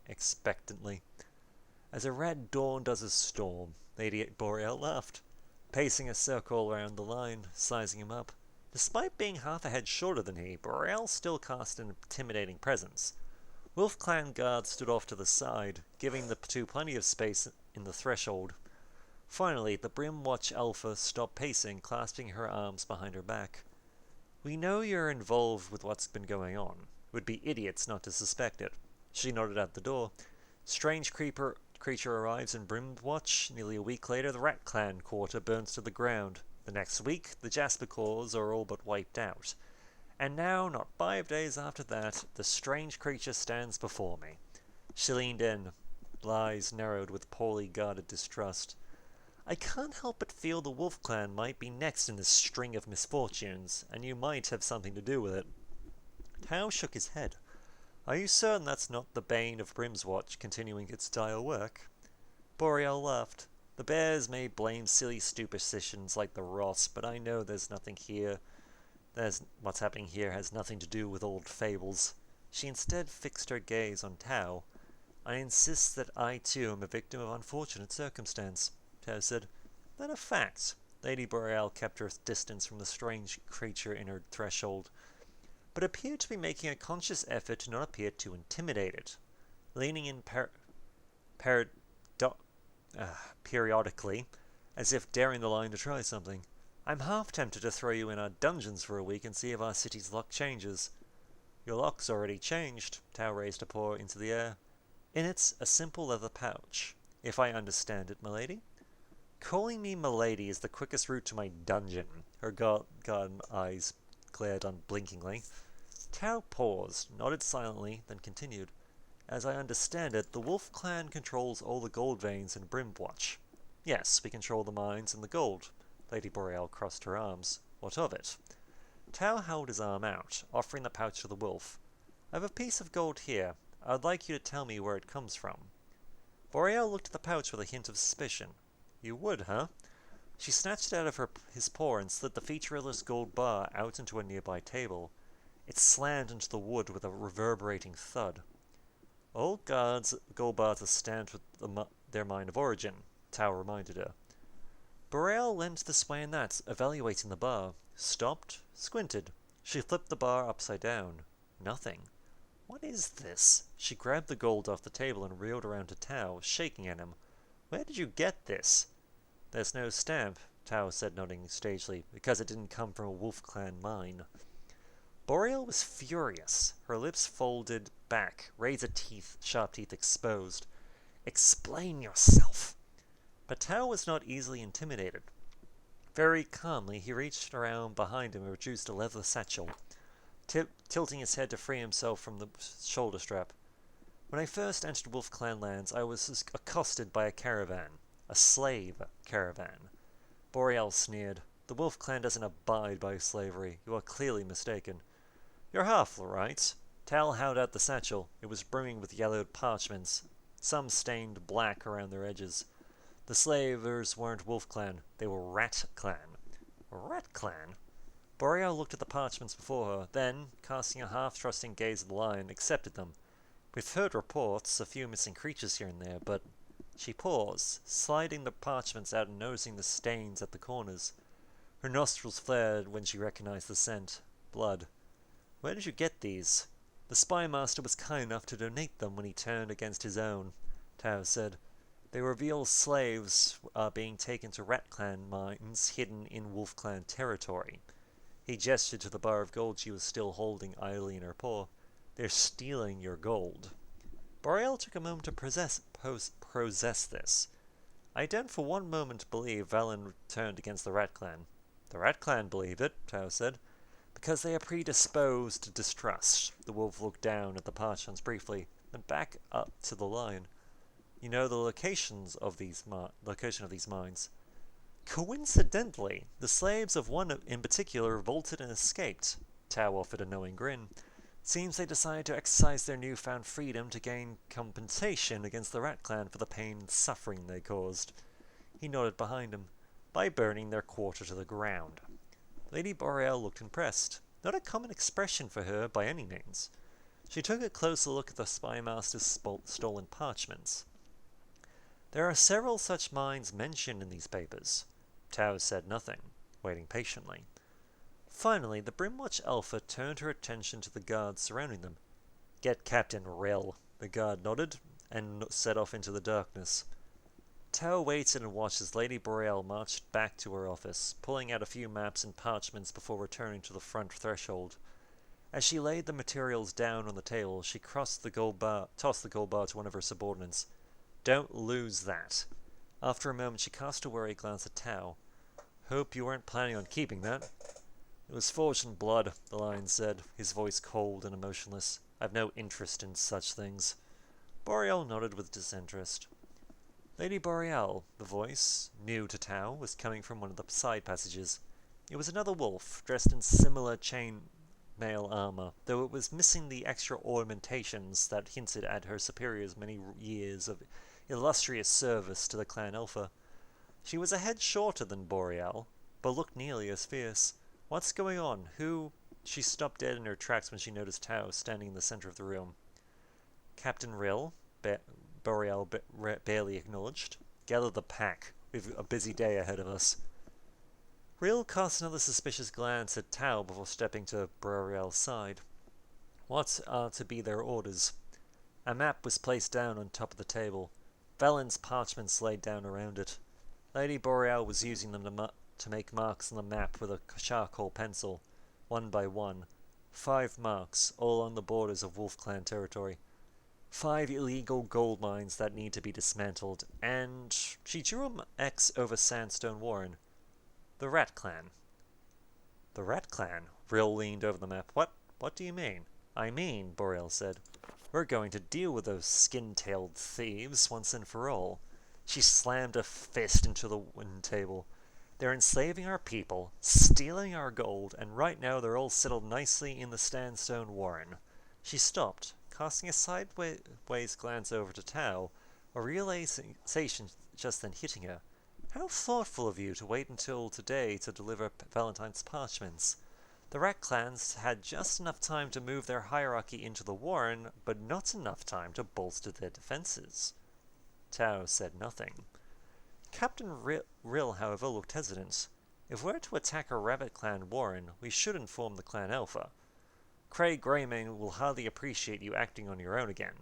expectantly. As a red dawn does a storm, Lady Boreal laughed, pacing a circle around the line, sizing him up. Despite being half a head shorter than he, Boreal still cast an intimidating presence. Wolf Clan guards stood off to the side, giving the two plenty of space in the threshold. Finally, the Brimwatch Alpha stopped pacing, clasping her arms behind her back. We know you're involved with what's been going on. Would be idiots not to suspect it. She nodded at the door. Strange creature arrives in Brimwatch. Nearly a week later, the Rat Clan quarter burns to the ground. The next week, the Jasper Claws are all but wiped out. And now, not 5 days after that, the strange creature stands before me. She leaned in, eyes narrowed with poorly guarded distrust. I can't help but feel the Wolf Clan might be next in this string of misfortunes, and you might have something to do with it. Tao shook his head. Are you certain that's not the bane of Brimwatch continuing its dire work? Boreal laughed. The bears may blame silly superstitions like the Ross, but I know there's nothing here. What's happening here has nothing to do with old fables. She instead fixed her gaze on Tao. I insist that I too am a victim of unfortunate circumstance, Tao said. That a fact. Lady Boreal kept her distance from the strange creature in her threshold, but appeared to be making a conscious effort to not appear too intimidated, leaning in periodically, as if daring the lion to try something. I'm half tempted to throw you in our dungeons for a week and see if our city's luck changes. Your luck's already changed. Tao raised a paw into the air. In it's a simple leather pouch, if I understand it, milady. Calling me milady is the quickest route to my dungeon. Her garden eyes glared unblinkingly. Tao paused, nodded silently, then continued. As I understand it, the Wolf Clan controls all the gold veins in Brimwatch. Yes, we control the mines and the gold. Lady Boreal crossed her arms. What of it? Tao held his arm out, offering the pouch to the wolf. I have a piece of gold here. I'd like you to tell me where it comes from. Boreal looked at the pouch with a hint of suspicion. You would, huh? She snatched it out of his paw and slid the featureless gold bar out into a nearby table. It slammed into the wood with a reverberating thud. All gold bars are stamped with their mine of origin, Tao reminded her. Boreal leant this way and that, evaluating the bar. Stopped, squinted. She flipped the bar upside down. Nothing. What is this? She grabbed the gold off the table and reeled around to Tao, shaking at him. Where did you get this? There's no stamp, Tao said, nodding sagely, because it didn't come from a Wolf Clan mine. Boreal was furious. Her lips folded back, sharp teeth exposed. Explain yourself. But Tao was not easily intimidated. Very calmly, he reached around behind him and produced a leather satchel, tilting his head to free himself from the shoulder strap. When I first entered Wolf Clan lands, I was accosted by a caravan. A slave caravan. Boreal sneered. The Wolf Clan doesn't abide by slavery. You are clearly mistaken. You're half right. Tal held out the satchel. It was brimming with yellowed parchments, some stained black around their edges. The slavers weren't Wolf Clan. They were Rat Clan. Rat Clan? Boreal looked at the parchments before her, then, casting a half-trusting gaze at the lion, accepted them. We've heard reports, a few missing creatures here and there, but... She paused, sliding the parchments out and noticing the stains at the corners. Her nostrils flared when she recognized the scent. Blood. Where did you get these? The spy master was kind enough to donate them when he turned against his own, Tao said. They reveal slaves are being taken to Rat Clan mines hidden in Wolf Clan territory. He gestured to the bar of gold she was still holding idly in her paw. They're stealing your gold. Boreal took a moment to process this. I don't for one moment believe Valen turned against the Rat Clan. The Rat Clan believe it, Tao said, because they are predisposed to distrust. The wolf looked down at the parchments briefly, then back up to the lion. You know the location of these mines. Coincidentally, the slaves of one in particular revolted and escaped. Tao offered a knowing grin. Seems they decided to exercise their newfound freedom to gain compensation against the Rat Clan for the pain and suffering they caused. He nodded behind him. By burning their quarter to the ground. Lady Boreal looked impressed. Not a common expression for her by any means. She took a closer look at the spy master's stolen parchments. There are several such mines mentioned in these papers. Tao said nothing, waiting patiently. Finally, the Brimwatch Alpha turned her attention to the guards surrounding them. Get Captain Rill, the guard nodded, and set off into the darkness. Tao waited and watched as Lady Boreal marched back to her office, pulling out a few maps and parchments before returning to the front threshold. As she laid the materials down on the table, she tossed the gold bar to one of her subordinates. Don't lose that. After a moment, she cast a worried glance at Tao. Hope you weren't planning on keeping that. It was forged in blood, the lion said, his voice cold and emotionless. I've no interest in such things. Boreal nodded with disinterest. Lady Boreal, the voice, new to Tao, was coming from one of the side passages. It was another wolf, dressed in similar chain-mail armor, though it was missing the extra ornamentations that hinted at her superior's many years of illustrious service to the Clan Alpha. She was a head shorter than Boreal, but looked nearly as fierce. What's going on? Who? She stopped dead in her tracks when she noticed Tao standing in the center of the room. Captain Rill, Boreal barely acknowledged. Gather the pack. We've a busy day ahead of us. Rill cast another suspicious glance at Tao before stepping to Boreal's side. What are to be their orders? A map was placed down on top of the table. Valen's parchments laid down around it. Lady Boreal was using them to make marks on the map with a charcoal pencil, one by one. 5 marks, all on the borders of Wolf Clan territory. 5 illegal gold mines that need to be dismantled, and she drew an X over Sandstone Warren. The Rat Clan. The Rat Clan? Rill leaned over the map. What do you mean? I mean, Boreal said, we're going to deal with those skin-tailed thieves once and for all. She slammed a fist into the wind table. They're enslaving our people, stealing our gold, and right now they're all settled nicely in the Sandstone Warren. She stopped, casting a sideways glance over to Tao, a realization just then hitting her. How thoughtful of you to wait until today to deliver Valentine's parchments. The Rat Clans had just enough time to move their hierarchy into the Warren, but not enough time to bolster their defenses. Tao said nothing. Captain Rill, however, looked hesitant. If we're to attack a Rabbit Clan Warren, we should inform the Clan Alpha. Craig Greymane will hardly appreciate you acting on your own again.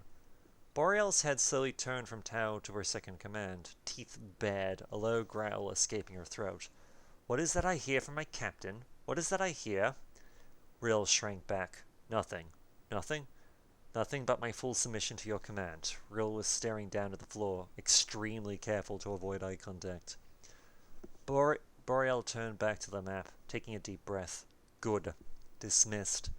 Boreal's head slowly turned from Tao to her second command, teeth bared, a low growl escaping her throat. What is that I hear from my captain? What is that I hear? Rill shrank back. Nothing. Nothing? Nothing but my full submission to your command. Rill was staring down at the floor, extremely careful to avoid eye contact. Boreal turned back to the map, taking a deep breath. Good. Dismissed.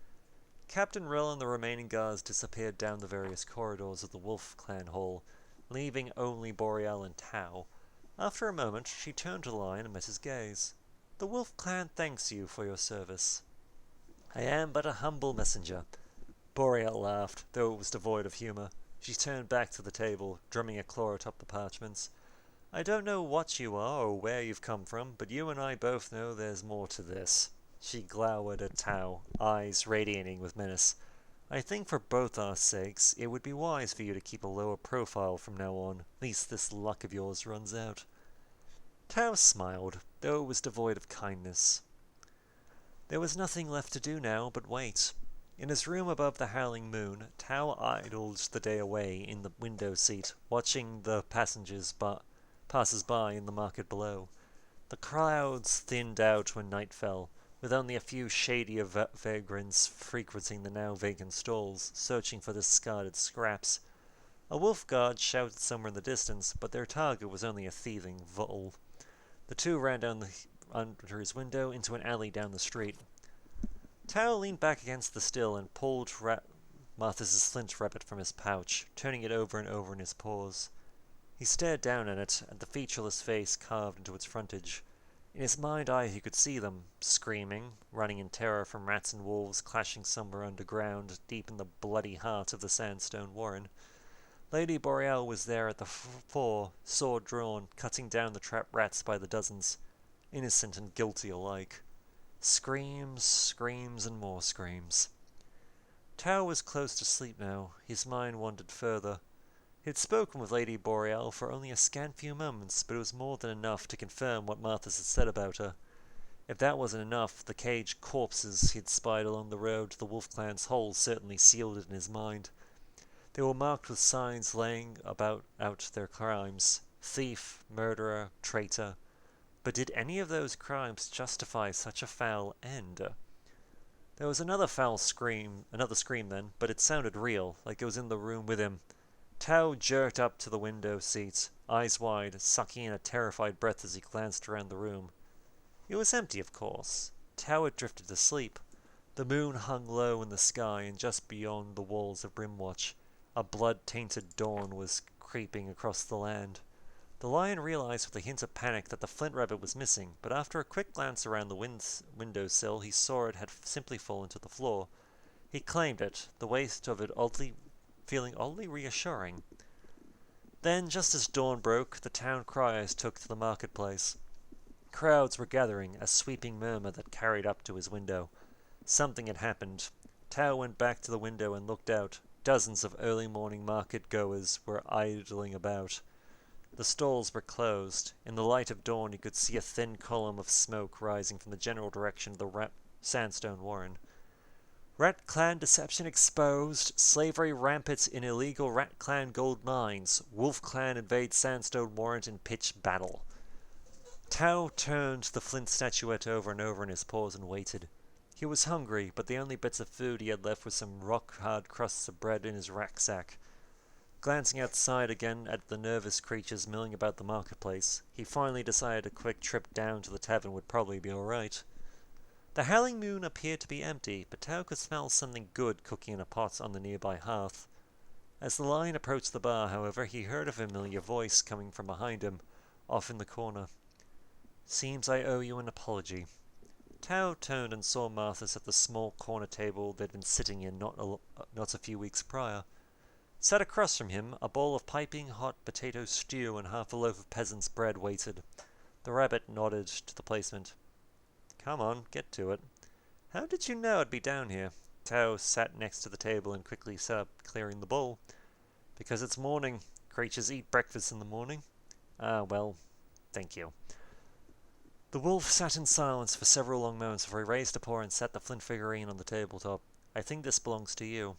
Captain Rill and the remaining guards disappeared down the various corridors of the Wolf Clan Hall, leaving only Boreal and Tao. After a moment, she turned to the Lion and met his gaze. The Wolf Clan thanks you for your service. I am but a humble messenger. Boreal laughed, though it was devoid of humour. She turned back to the table, drumming a claw atop the parchments. I don't know what you are or where you've come from, but you and I both know there's more to this. She glowered at Tao, eyes radiating with menace. I think for both our sakes, it would be wise for you to keep a lower profile from now on, at least this luck of yours runs out. Tao smiled, though it was devoid of kindness. There was nothing left to do now but wait. In his room above the howling moon, Tao idled the day away in the window seat, watching the passers-by in the market below. The crowds thinned out when night fell, with only a few shadier vagrants frequenting the now vacant stalls, searching for discarded scraps. A wolf guard shouted somewhere in the distance, but their target was only a thieving vole. The two ran down under his window into an alley down the street. Tao leaned back against the still and pulled Marthas's flint rabbit from his pouch, turning it over and over in his paws. He stared down at it, at the featureless face carved into its frontage. In his mind's eye he could see them, screaming, running in terror from rats and wolves clashing somewhere underground, deep in the bloody heart of the Sandstone Warren. Lady Boreal was there at the fore, sword drawn, cutting down the trapped rats by the dozens, innocent and guilty alike. Screams, screams, and more screams. Tao was close to sleep now. His mind wandered further. He had spoken with Lady Boreal for only a scant few moments, but it was more than enough to confirm what Marthas had said about her. If that wasn't enough, the caged corpses he had spied along the road to the Wolf Clan's hole certainly sealed it in his mind. They were marked with signs laying out their crimes. Thief, murderer, traitor. But did any of those crimes justify such a foul end? There was another scream then, but it sounded real, like it was in the room with him. Tao jerked up to the window seat, eyes wide, sucking in a terrified breath as he glanced around the room. It was empty, of course. Tao had drifted to sleep. The moon hung low in the sky, and just beyond the walls of Brimwatch, a blood-tainted dawn was creeping across the land. The Lion realized with a hint of panic that the flint rabbit was missing, but after a quick glance around the windowsill, he saw it had simply fallen to the floor. He claimed it, the weight of it feeling oddly reassuring. Then, just as dawn broke, the town criers took to the marketplace. Crowds were gathering, a sweeping murmur that carried up to his window. Something had happened. Tao went back to the window and looked out. Dozens of early morning market goers were idling about. The stalls were closed. In the light of dawn he could see a thin column of smoke rising from the general direction of the Sandstone Warren. Rat Clan deception exposed. Slavery rampant in illegal Rat Clan gold mines. Wolf Clan invade Sandstone Warren in pitched battle. Tao turned the flint statuette over and over in his paws and waited. He was hungry, but the only bits of food he had left were some rock-hard crusts of bread in his rucksack. Glancing outside again at the nervous creatures milling about the marketplace, he finally decided a quick trip down to the tavern would probably be alright. The howling moon appeared to be empty, but Tao could smell something good cooking in a pot on the nearby hearth. As the lion approached the bar, however, he heard a familiar voice coming from behind him, off in the corner. "Seems I owe you an apology." Tao turned and saw Marthas at the small corner table they'd been sitting in not a few weeks prior. Sat across from him, a bowl of piping hot potato stew and half a loaf of peasant's bread waited. The rabbit nodded to the placement. "Come on, get to it." "How did you know I'd be down here?" Tao sat next to the table and quickly set up clearing the bowl. "Because it's morning. Creatures eat breakfast in the morning." "Ah, well, thank you." The wolf sat in silence for several long moments before he raised a paw and set the flint figurine on the tabletop. "I think this belongs to you."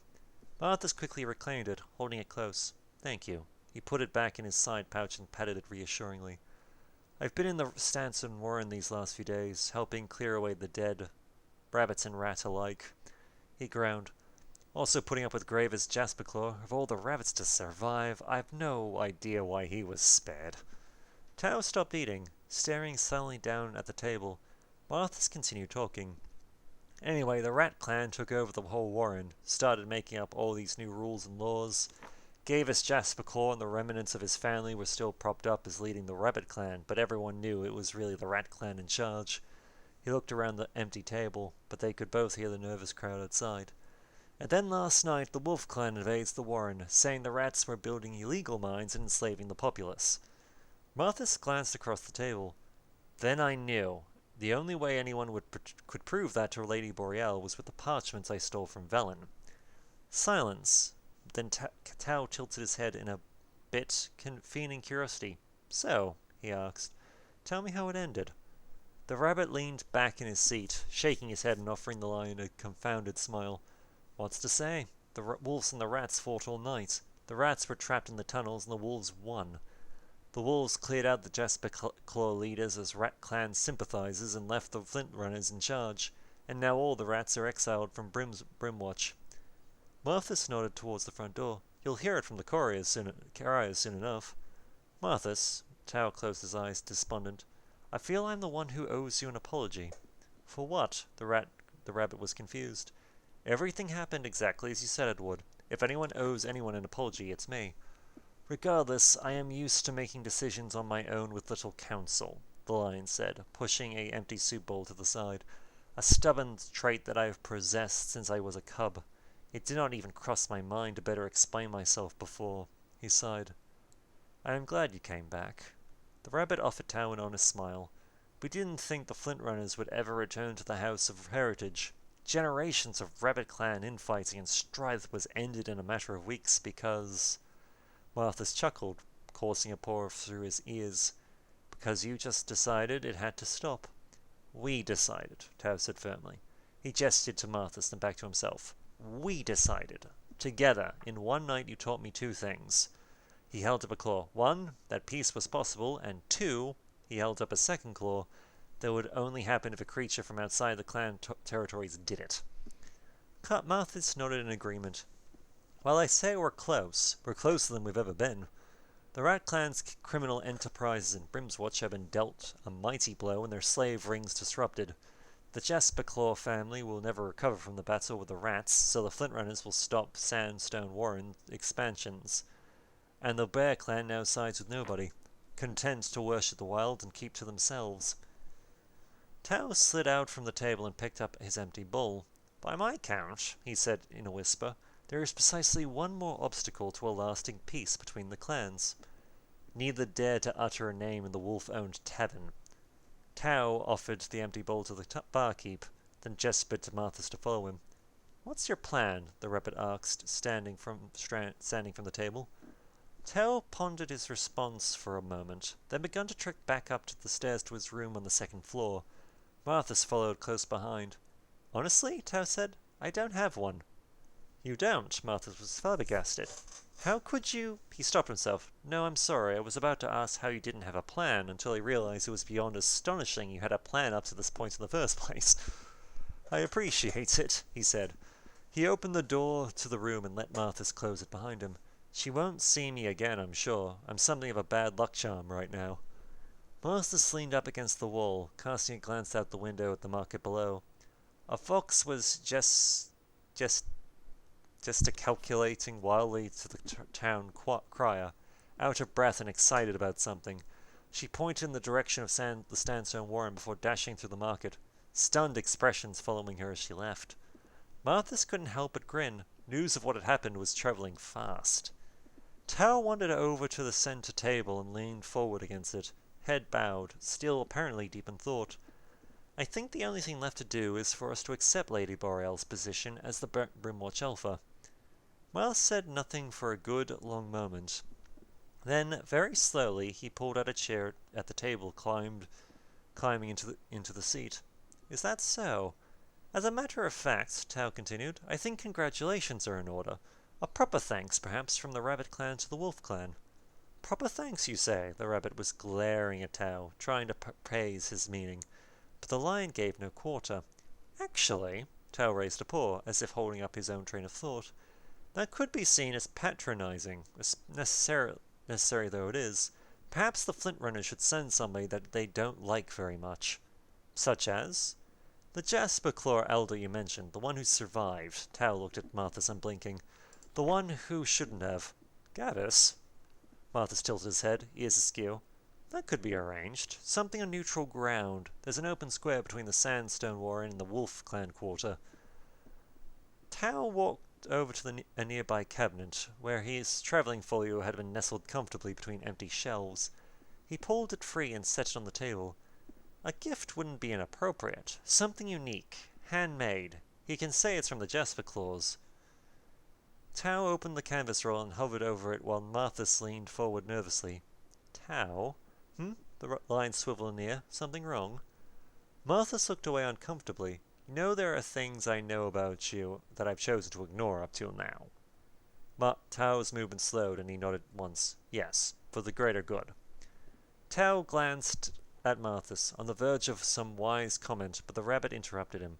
Marthas quickly reclaimed it, holding it close. "Thank you." He put it back in his side pouch and patted it reassuringly. "I've been in the stance and warren these last few days, helping clear away the dead, rabbits and rat alike." He groaned. "Also putting up with Graver's Jasperclaw. Of all the rabbits to survive, I've no idea why he was spared." Tao stopped eating, staring silently down at the table. Marthas continued talking. "Anyway, the rat clan took over the whole warren, started making up all these new rules and laws. Gave us Jasperclaw and the remnants of his family were still propped up as leading the rabbit clan, but everyone knew it was really the rat clan in charge." He looked around the empty table, but they could both hear the nervous crowd outside. "And then last night the wolf clan invades the warren, saying the rats were building illegal mines and enslaving the populace." Marthas glanced across the table. "Then I knew. The only way anyone could prove that to Lady Boreal was with the parchments I stole from Velen." Silence. Then Tao tilted his head in a bit feigning curiosity. "So," he asked, "tell me how it ended." The rabbit leaned back in his seat, shaking his head and offering the lion a confounded smile. "What's to say? The wolves and the rats fought all night. The rats were trapped in the tunnels and the wolves won. The wolves cleared out the Jasperclaw leaders as rat clan sympathizers and left the flint runners in charge, and now all the rats are exiled from Brimwatch." Marthas nodded towards the front door. "You'll hear it from the couriers soon enough." "Marthas," Tao closed his eyes, despondent, "I feel I'm the one who owes you an apology." "For what?" The rabbit was confused. "Everything happened exactly as you said it would. If anyone owes anyone an apology, it's me." "Regardless, I am used to making decisions on my own with little counsel," the lion said, pushing an empty soup bowl to the side. "A stubborn trait that I have possessed since I was a cub. It did not even cross my mind to better explain myself before." He sighed. "I am glad you came back." The rabbit offered Tao an honest smile. "We didn't think the Flint Runners would ever return to the House of Heritage. Generations of rabbit clan infighting and strife was ended in a matter of weeks because—" Marthas chuckled, coursing a paw through his ears. "Because you just decided it had to stop." "We decided," Tao said firmly. He gestured to Marthas, then back to himself. "We decided. Together, in one night you taught me two things." He held up a claw. "One, that peace was possible, and two," he held up a second claw, "that would only happen if a creature from outside the clan territories did it." Marthas nodded in agreement. "While I say we're closer than we've ever been. The Rat Clan's criminal enterprises in Brimswatch have been dealt a mighty blow and their slave rings disrupted. The Jasperclaw family will never recover from the battle with the rats, so the Flint Runners will stop Sandstone Warren expansions. And the Bear Clan now sides with nobody, content to worship the wild and keep to themselves." Tao slid out from the table and picked up his empty bowl. "By my count," he said in a whisper, "there is precisely one more obstacle to a lasting peace between the clans." Neither dared to utter a name in the wolf-owned tavern. Tao offered the empty bowl to the barkeep, then gestured to Marthas to follow him. "What's your plan?" the rabbit asked, standing from the table. Tao pondered his response for a moment, then began to trek back up the stairs to his room on the second floor. Marthas followed close behind. "Honestly," Tao said, "I don't have one." You don't? Martha was flabbergasted. How could you? He stopped himself. No, I'm sorry. I was about to ask how you didn't have a plan until I realized it was beyond astonishing you had a plan up to this point in the first place. I appreciate it, he said. He opened the door to the room and let Martha close it behind him. She won't see me again, I'm sure. I'm something of a bad luck charm right now. Martha leaned up against the wall, casting a glance out the window at the market below. A fox was gesticulating wildly to the town crier, out of breath and excited about something. She pointed in the direction of the sandstone warren before dashing through the market, stunned expressions following her as she left. Martha couldn't help but grin. News of what had happened was travelling fast. Tao wandered over to the centre table and leaned forward against it, head bowed, still apparently deep in thought. I think the only thing left to do is for us to accept Lady Boreal's position as the Brimwatch Alpha. Miles said nothing for a good, long moment. Then, very slowly, he pulled out a chair at the table, climbing into the seat. Is that so? As a matter of fact, Tao continued, I think congratulations are in order. A proper thanks, perhaps, from the Rabbit clan to the Wolf clan. Proper thanks, you say? The rabbit was glaring at Tao, trying to praise his meaning. But the lion gave no quarter. Actually, Tao raised a paw, as if holding up his own train of thought. That could be seen as patronizing, necessary though it is. Perhaps the Flint Runners should send somebody that they don't like very much. Such as? The Jasper Claw elder you mentioned, the one who survived. Tao looked at Marthas unblinking. The one who shouldn't have. Gaddis? Marthas tilted his head, ears askew. That could be arranged. Something on neutral ground. There's an open square between the Sandstone Warren and the Wolf Clan quarter. Tao walked over to a nearby cabinet, where his travelling folio had been nestled comfortably between empty shelves. He pulled it free and set it on the table. A gift wouldn't be inappropriate. Something unique. Handmade. He can say it's from the Jasper Claws. Tao opened the canvas roll and hovered over it while Marthas leaned forward nervously. Tao? The line swiveled in the air. Something wrong? Marthas looked away uncomfortably. You know there are things I know about you that I've chosen to ignore up till now. Tao's movement slowed and he nodded once. Yes, for the greater good. Tao glanced at Marthas, on the verge of some wise comment, but the rabbit interrupted him.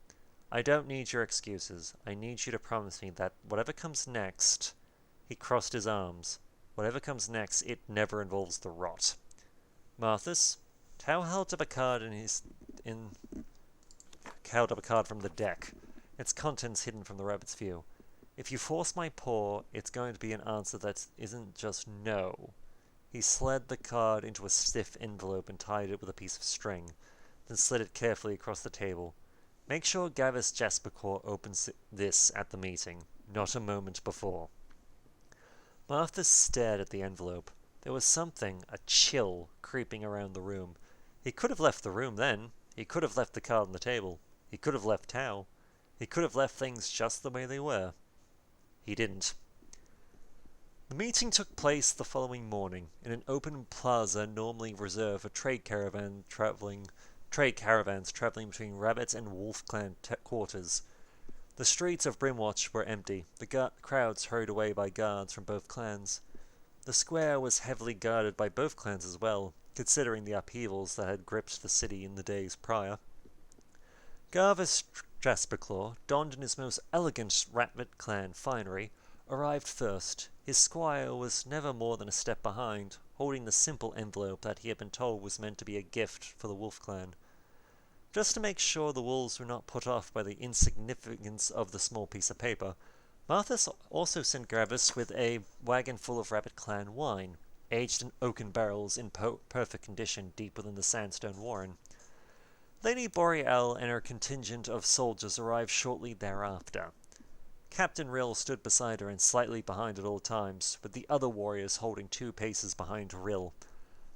I don't need your excuses. I need you to promise me that whatever comes next... He crossed his arms. Whatever comes next, it never involves the rot. Marthas? Tao held up a card held up a card from the deck, its contents hidden from the rabbit's view. If you force my paw, it's going to be an answer that isn't just no. He slid the card into a stiff envelope and tied it with a piece of string, then slid it carefully across the table. Make sure Gavis Jaspercore opens this at the meeting, not a moment before. Martha stared at the envelope. There was something, a chill, creeping around the room. He could have left the room then. He could have left the card on the table. He could have left Tao. He could have left things just the way they were. He didn't. The meeting took place the following morning in an open plaza normally reserved for trade caravans travelling between Rabbit and Wolf Clan quarters. The streets of Brimwatch were empty, the crowds hurried away by guards from both clans. The square was heavily guarded by both clans as well, considering the upheavals that had gripped the city in the days prior. Garvis Jasperclaw, donned in his most elegant Rabbit clan finery, arrived first. His squire was never more than a step behind, holding the simple envelope that he had been told was meant to be a gift for the Wolf Clan. Just to make sure the wolves were not put off by the insignificance of the small piece of paper, Marthas also sent Gravis with a wagon full of Rabbit Clan wine, aged in oaken barrels in perfect condition deep within the Sandstone Warren. Lady Boreal and her contingent of soldiers arrived shortly thereafter. Captain Rill stood beside her and slightly behind at all times, with the other warriors holding 2 paces behind Rill.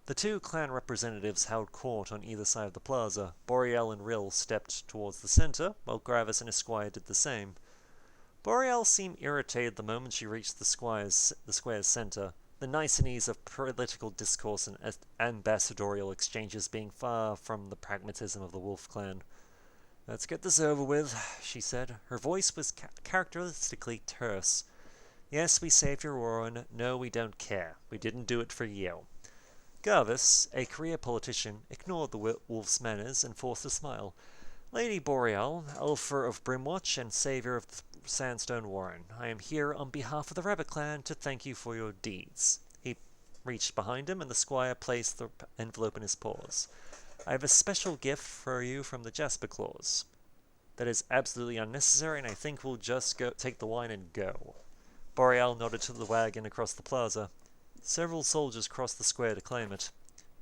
The 2 clan representatives held court on either side of the plaza. Boreal and Rill stepped towards the center, while Gravis and his squire did the same. Boreal seemed irritated the moment she reached the square's center, the niceties of political discourse and ambassadorial exchanges being far from the pragmatism of the Wolf Clan. Let's get this over with, she said. Her voice was characteristically terse. Yes, we saved your Warren. No, we don't care. We didn't do it for you. Garvis, a career politician, ignored the wolf's manners and forced a smile. Lady Boreal, Elfer of Brimwatch and saviour of the Sandstone Warren, I am here on behalf of the Rabbit clan to thank you for your deeds. He reached behind him, and the squire placed the envelope in his paws. I have a special gift for you from the Jasper Clause. That is absolutely unnecessary, and I think we'll just take the wine and go. Boreal nodded to the wagon across the plaza. Several soldiers crossed the square to claim it.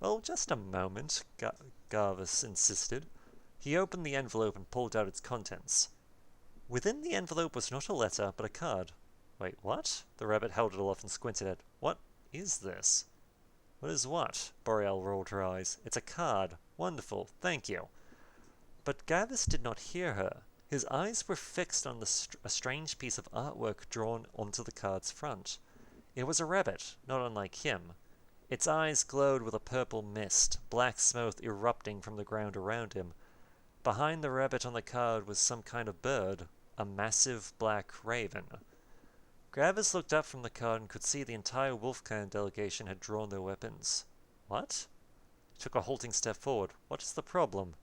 Well, just a moment, Garvis insisted. He opened the envelope and pulled out its contents. Within the envelope was not a letter, but a card. Wait, what? The rabbit held it aloft and squinted at it. What is this? What is what? Boreal rolled her eyes. It's a card. Wonderful. Thank you. But Garvis did not hear her. His eyes were fixed on a strange piece of artwork drawn onto the card's front. It was a rabbit, not unlike him. Its eyes glowed with a purple mist, black smoke erupting from the ground around him. Behind the rabbit on the card was some kind of bird, a massive black raven. Garvis looked up from the card and could see the entire Wolf Clan delegation had drawn their weapons. What? He took a halting step forward. What is the problem?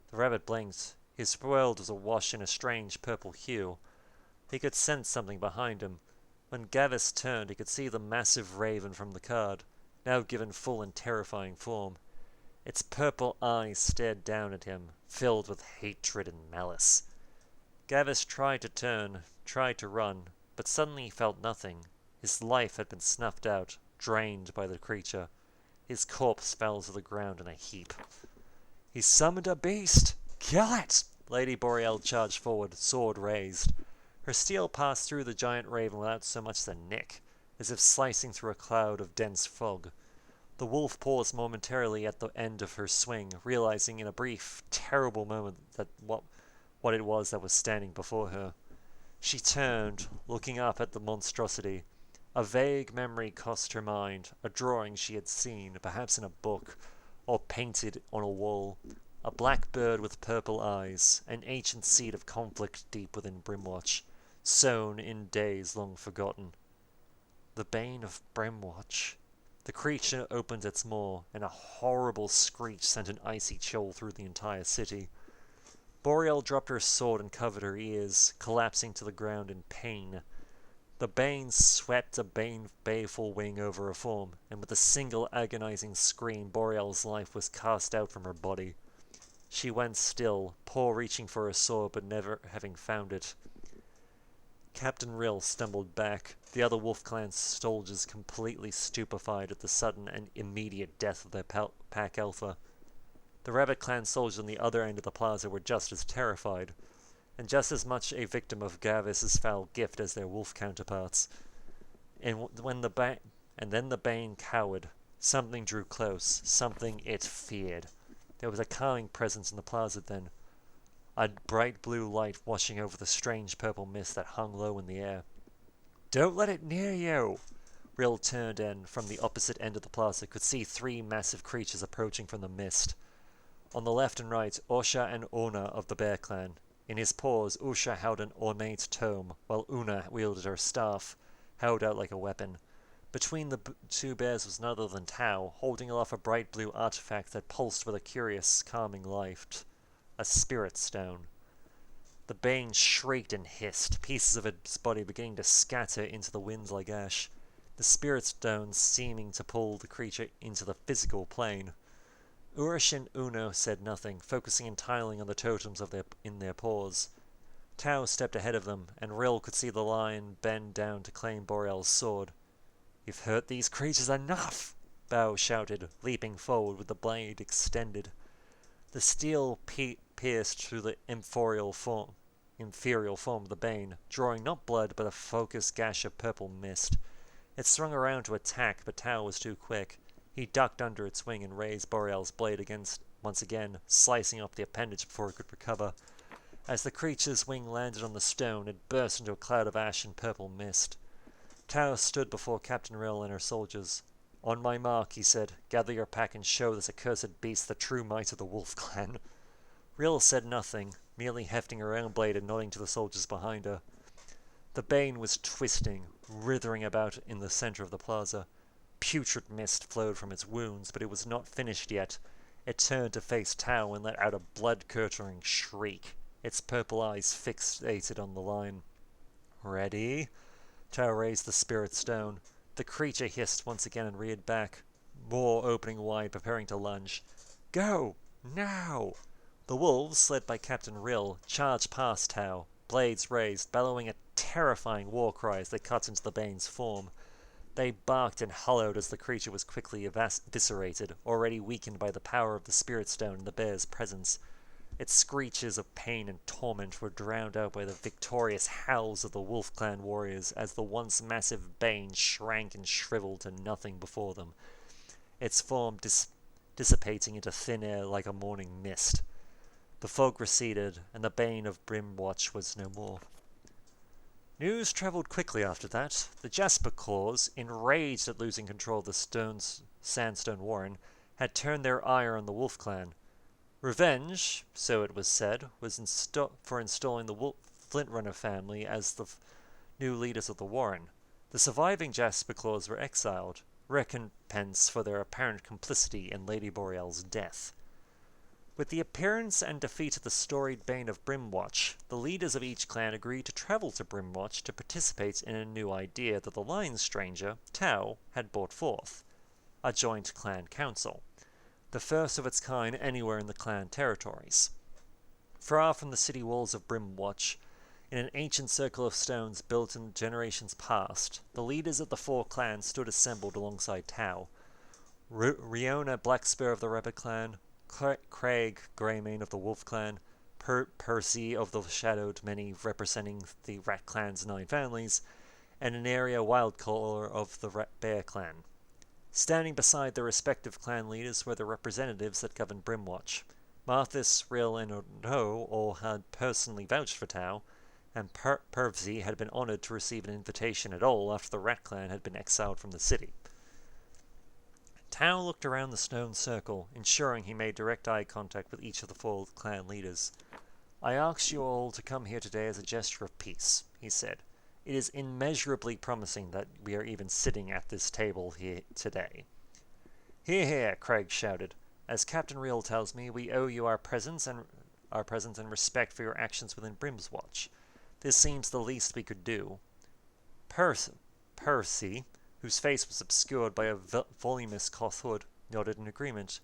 The rabbit blinked. His world was awash in a strange purple hue. He could sense something behind him. When Garvis turned, he could see the massive raven from the card, now given full and terrifying form. Its purple eyes stared down at him, filled with hatred and malice. Garvis tried to turn, tried to run, but suddenly he felt nothing. His life had been snuffed out, drained by the creature. His corpse fell to the ground in a heap. He summoned a beast! Kill it! Lady Boreal charged forward, sword raised. Her steel passed through the giant raven without so much as a nick, as if slicing through a cloud of dense fog. The wolf paused momentarily at the end of her swing, realizing in a brief, terrible moment that what it was that was standing before her. She turned, looking up at the monstrosity. A vague memory crossed her mind, a drawing she had seen, perhaps in a book, or painted on a wall. A black bird with purple eyes, an ancient seed of conflict deep within Brimwatch, sown in days long forgotten. The bane of Brimwatch. The creature opened its maw, and a horrible screech sent an icy chill through the entire city. Boreal dropped her sword and covered her ears, collapsing to the ground in pain. The bane swept a baleful wing over her form, and with a single agonizing scream, Boreal's life was cast out from her body. She went still, paw reaching for her sword but never having found it. Captain Rill stumbled back, the other Wolf Clan soldiers completely stupefied at the sudden and immediate death of their pack alpha. The Rabbit Clan soldiers on the other end of the plaza were just as terrified, and just as much a victim of Garvis's foul gift as their wolf counterparts. And then the Bane cowered. Something drew close, something it feared. There was a calming presence in the plaza then, a bright blue light washing over the strange purple mist that hung low in the air. Don't let it near you! Rill turned and, from the opposite end of the plaza, could see three massive creatures approaching from the mist. On the left and right, Osha and Una of the Bear Clan. In his paws, Usha held an ornate tome, while Una wielded her staff, held out like a weapon. Between the two bears was none other than Tau, holding aloft a bright blue artifact that pulsed with a curious, calming light. A spirit stone. The Bane shrieked and hissed, pieces of its body beginning to scatter into the winds like ash, the spirit stone seeming to pull the creature into the physical plane. Urish and Uno said nothing, focusing entirely on the totems in their paws. Tau stepped ahead of them, and Rill could see the lion bend down to claim Boreal's sword. You've hurt these creatures enough! Bao shouted, leaping forward with the blade extended. The steel pierced through the inferior form of the Bane, drawing not blood but a focused gash of purple mist. It swung around to attack, but Tau was too quick. He ducked under its wing and raised Boreal's blade once again, slicing off the appendage before it could recover. As the creature's wing landed on the stone, it burst into a cloud of ash and purple mist. Tau stood before Captain Rill and her soldiers. On my mark, he said, gather your pack and show this accursed beast the true might of the Wolf Clan. Rill said nothing, merely hefting her own blade and nodding to the soldiers behind her. The bane was twisting, writhing about in the center of the plaza. Putrid mist flowed from its wounds, but it was not finished yet. It turned to face Tao and let out a blood-curdling shriek, its purple eyes fixated on the line. "Ready?" Tao raised the spirit stone. The creature hissed once again and reared back, maw opening wide, preparing to lunge. "Go! Now!" The wolves, led by Captain Rill, charged past Tao, blades raised, bellowing a terrifying war cry as they cut into the bane's form. They barked and hollowed as the creature was quickly eviscerated, already weakened by the power of the spirit stone and the bear's presence. Its screeches of pain and torment were drowned out by the victorious howls of the Wolf Clan warriors as the once massive bane shrank and shriveled to nothing before them, its form dissipating into thin air like a morning mist. The fog receded, and the bane of Brimwatch was no more. News travelled quickly after that. The Jasper Claws, enraged at losing control of the Sandstone Warren, had turned their ire on the Wolf Clan. Revenge, so it was said, was for installing the Flintrunner family as the new leaders of the Warren. The surviving Jasper Claws were exiled, recompense for their apparent complicity in Lady Boreal's death. With the appearance and defeat of the storied Bane of Brimwatch, the leaders of each clan agreed to travel to Brimwatch to participate in a new idea that the Lion Stranger, Tao, had brought forth: a joint clan council, the first of its kind anywhere in the clan territories. Far from the city walls of Brimwatch, in an ancient circle of stones built in generations past, the leaders of the four clans stood assembled alongside Tao. Riona Blackspur of the Rabbit Clan, Craig Greymane of the Wolf Clan, Percy of the Shadowed Many representing the Rat Clan's 9 families, and Aneria Wildcaller of the Bear Clan. Standing beside their respective clan leaders were the representatives that governed Brimwatch. Marthis, Rill, and Ono all had personally vouched for Tao, and Percy had been honoured to receive an invitation at all after the Rat Clan had been exiled from the city. Tao looked around the stone circle, ensuring he made direct eye contact with each of the 4 clan leaders. "I asked you all to come here today as a gesture of peace," he said. "It is immeasurably promising that we are even sitting at this table here today." "Hear, hear!" Craig shouted. "As Captain Rill tells me, we owe you our presence and respect for your actions within Brimwatch. This seems the least we could do." Percy, whose face was obscured by a voluminous cloth hood, nodded in agreement.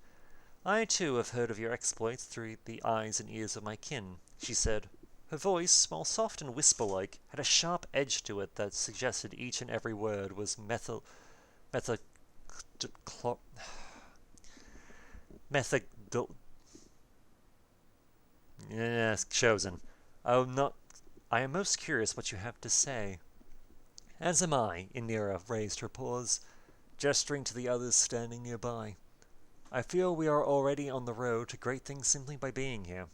"I too have heard of your exploits through the eyes and ears of my kin," she said. Her voice, while soft and whisper-like, had a sharp edge to it that suggested each and every word was chosen. I am most curious what you have to say." "As am I," Inira raised her paws, gesturing to the others standing nearby. "I feel we are already on the road to great things simply by being here."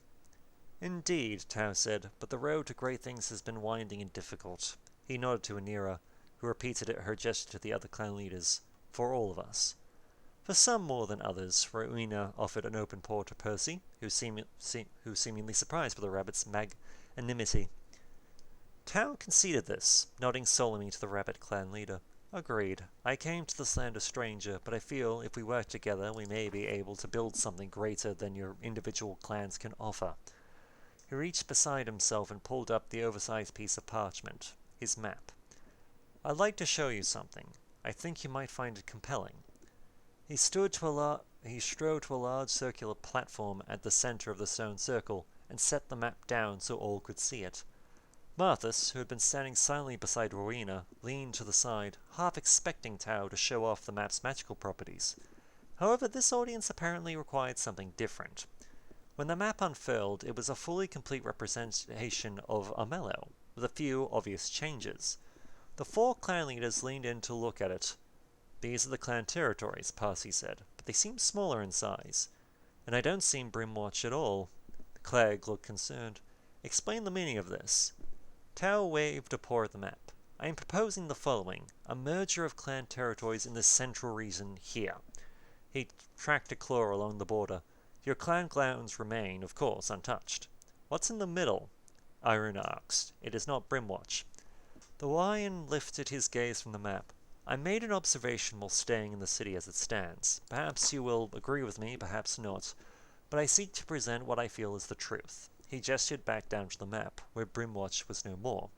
"Indeed," Tao said, "but the road to great things has been winding and difficult." He nodded to Inira, who repeated her gesture to the other clan leaders. "For all of us." "For some more than others," Rowena offered an open paw to Percy, who seemingly surprised by the rabbit's magnanimity. Tao conceded this, nodding solemnly to the Rabbit Clan leader. "Agreed. I came to this land a stranger, but I feel if we work together we may be able to build something greater than your individual clans can offer." He reached beside himself and pulled up the oversized piece of parchment, his map. "I'd like to show you something. I think you might find it compelling." He strode to a large circular platform at the center of the stone circle and set the map down so all could see it. Marthis, who had been standing silently beside Rowena, leaned to the side, half expecting Tao to show off the map's magical properties. However, this audience apparently required something different. When the map unfurled, it was a fully complete representation of Armello, with a few obvious changes. The 4 clan leaders leaned in to look at it. "These are the clan territories," Percy said, "but they seem smaller in size. And I don't see Brimwatch at all." Clegg looked concerned. "Explain the meaning of this." Tao waved a paw at the map. "I am proposing the following: a merger of clan territories in the central region here." He tracked a claw along the border. Your clan grounds remain, of course, untouched. What's in the middle? Irene asked. It is not Brimwatch. The lion lifted his gaze from the map. I made an observation while staying in the city as it stands. Perhaps you will agree with me, perhaps not, but I seek to present what I feel is the truth. He gestured back down to the map, where Brimwatch was no more,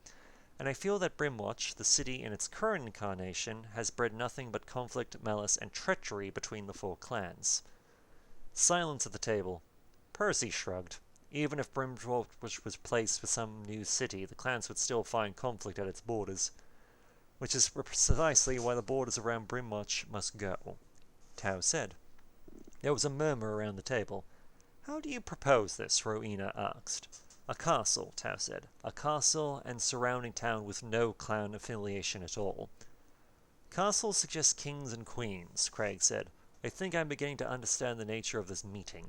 and I feel that Brimwatch, the city in its current incarnation, has bred nothing but conflict, malice, and treachery between the four clans. Silence at the table. Percy shrugged. Even if Brimwatch was placed with some new city, the clans would still find conflict at its borders, which is precisely why the borders around Brimwatch must go, Tao said. There was a murmur around the table. How do you propose this? Rowena asked. A castle, Tao said. A castle and surrounding town with no clan affiliation at all. Castle suggests kings and queens, Craig said. I think I'm beginning to understand the nature of this meeting.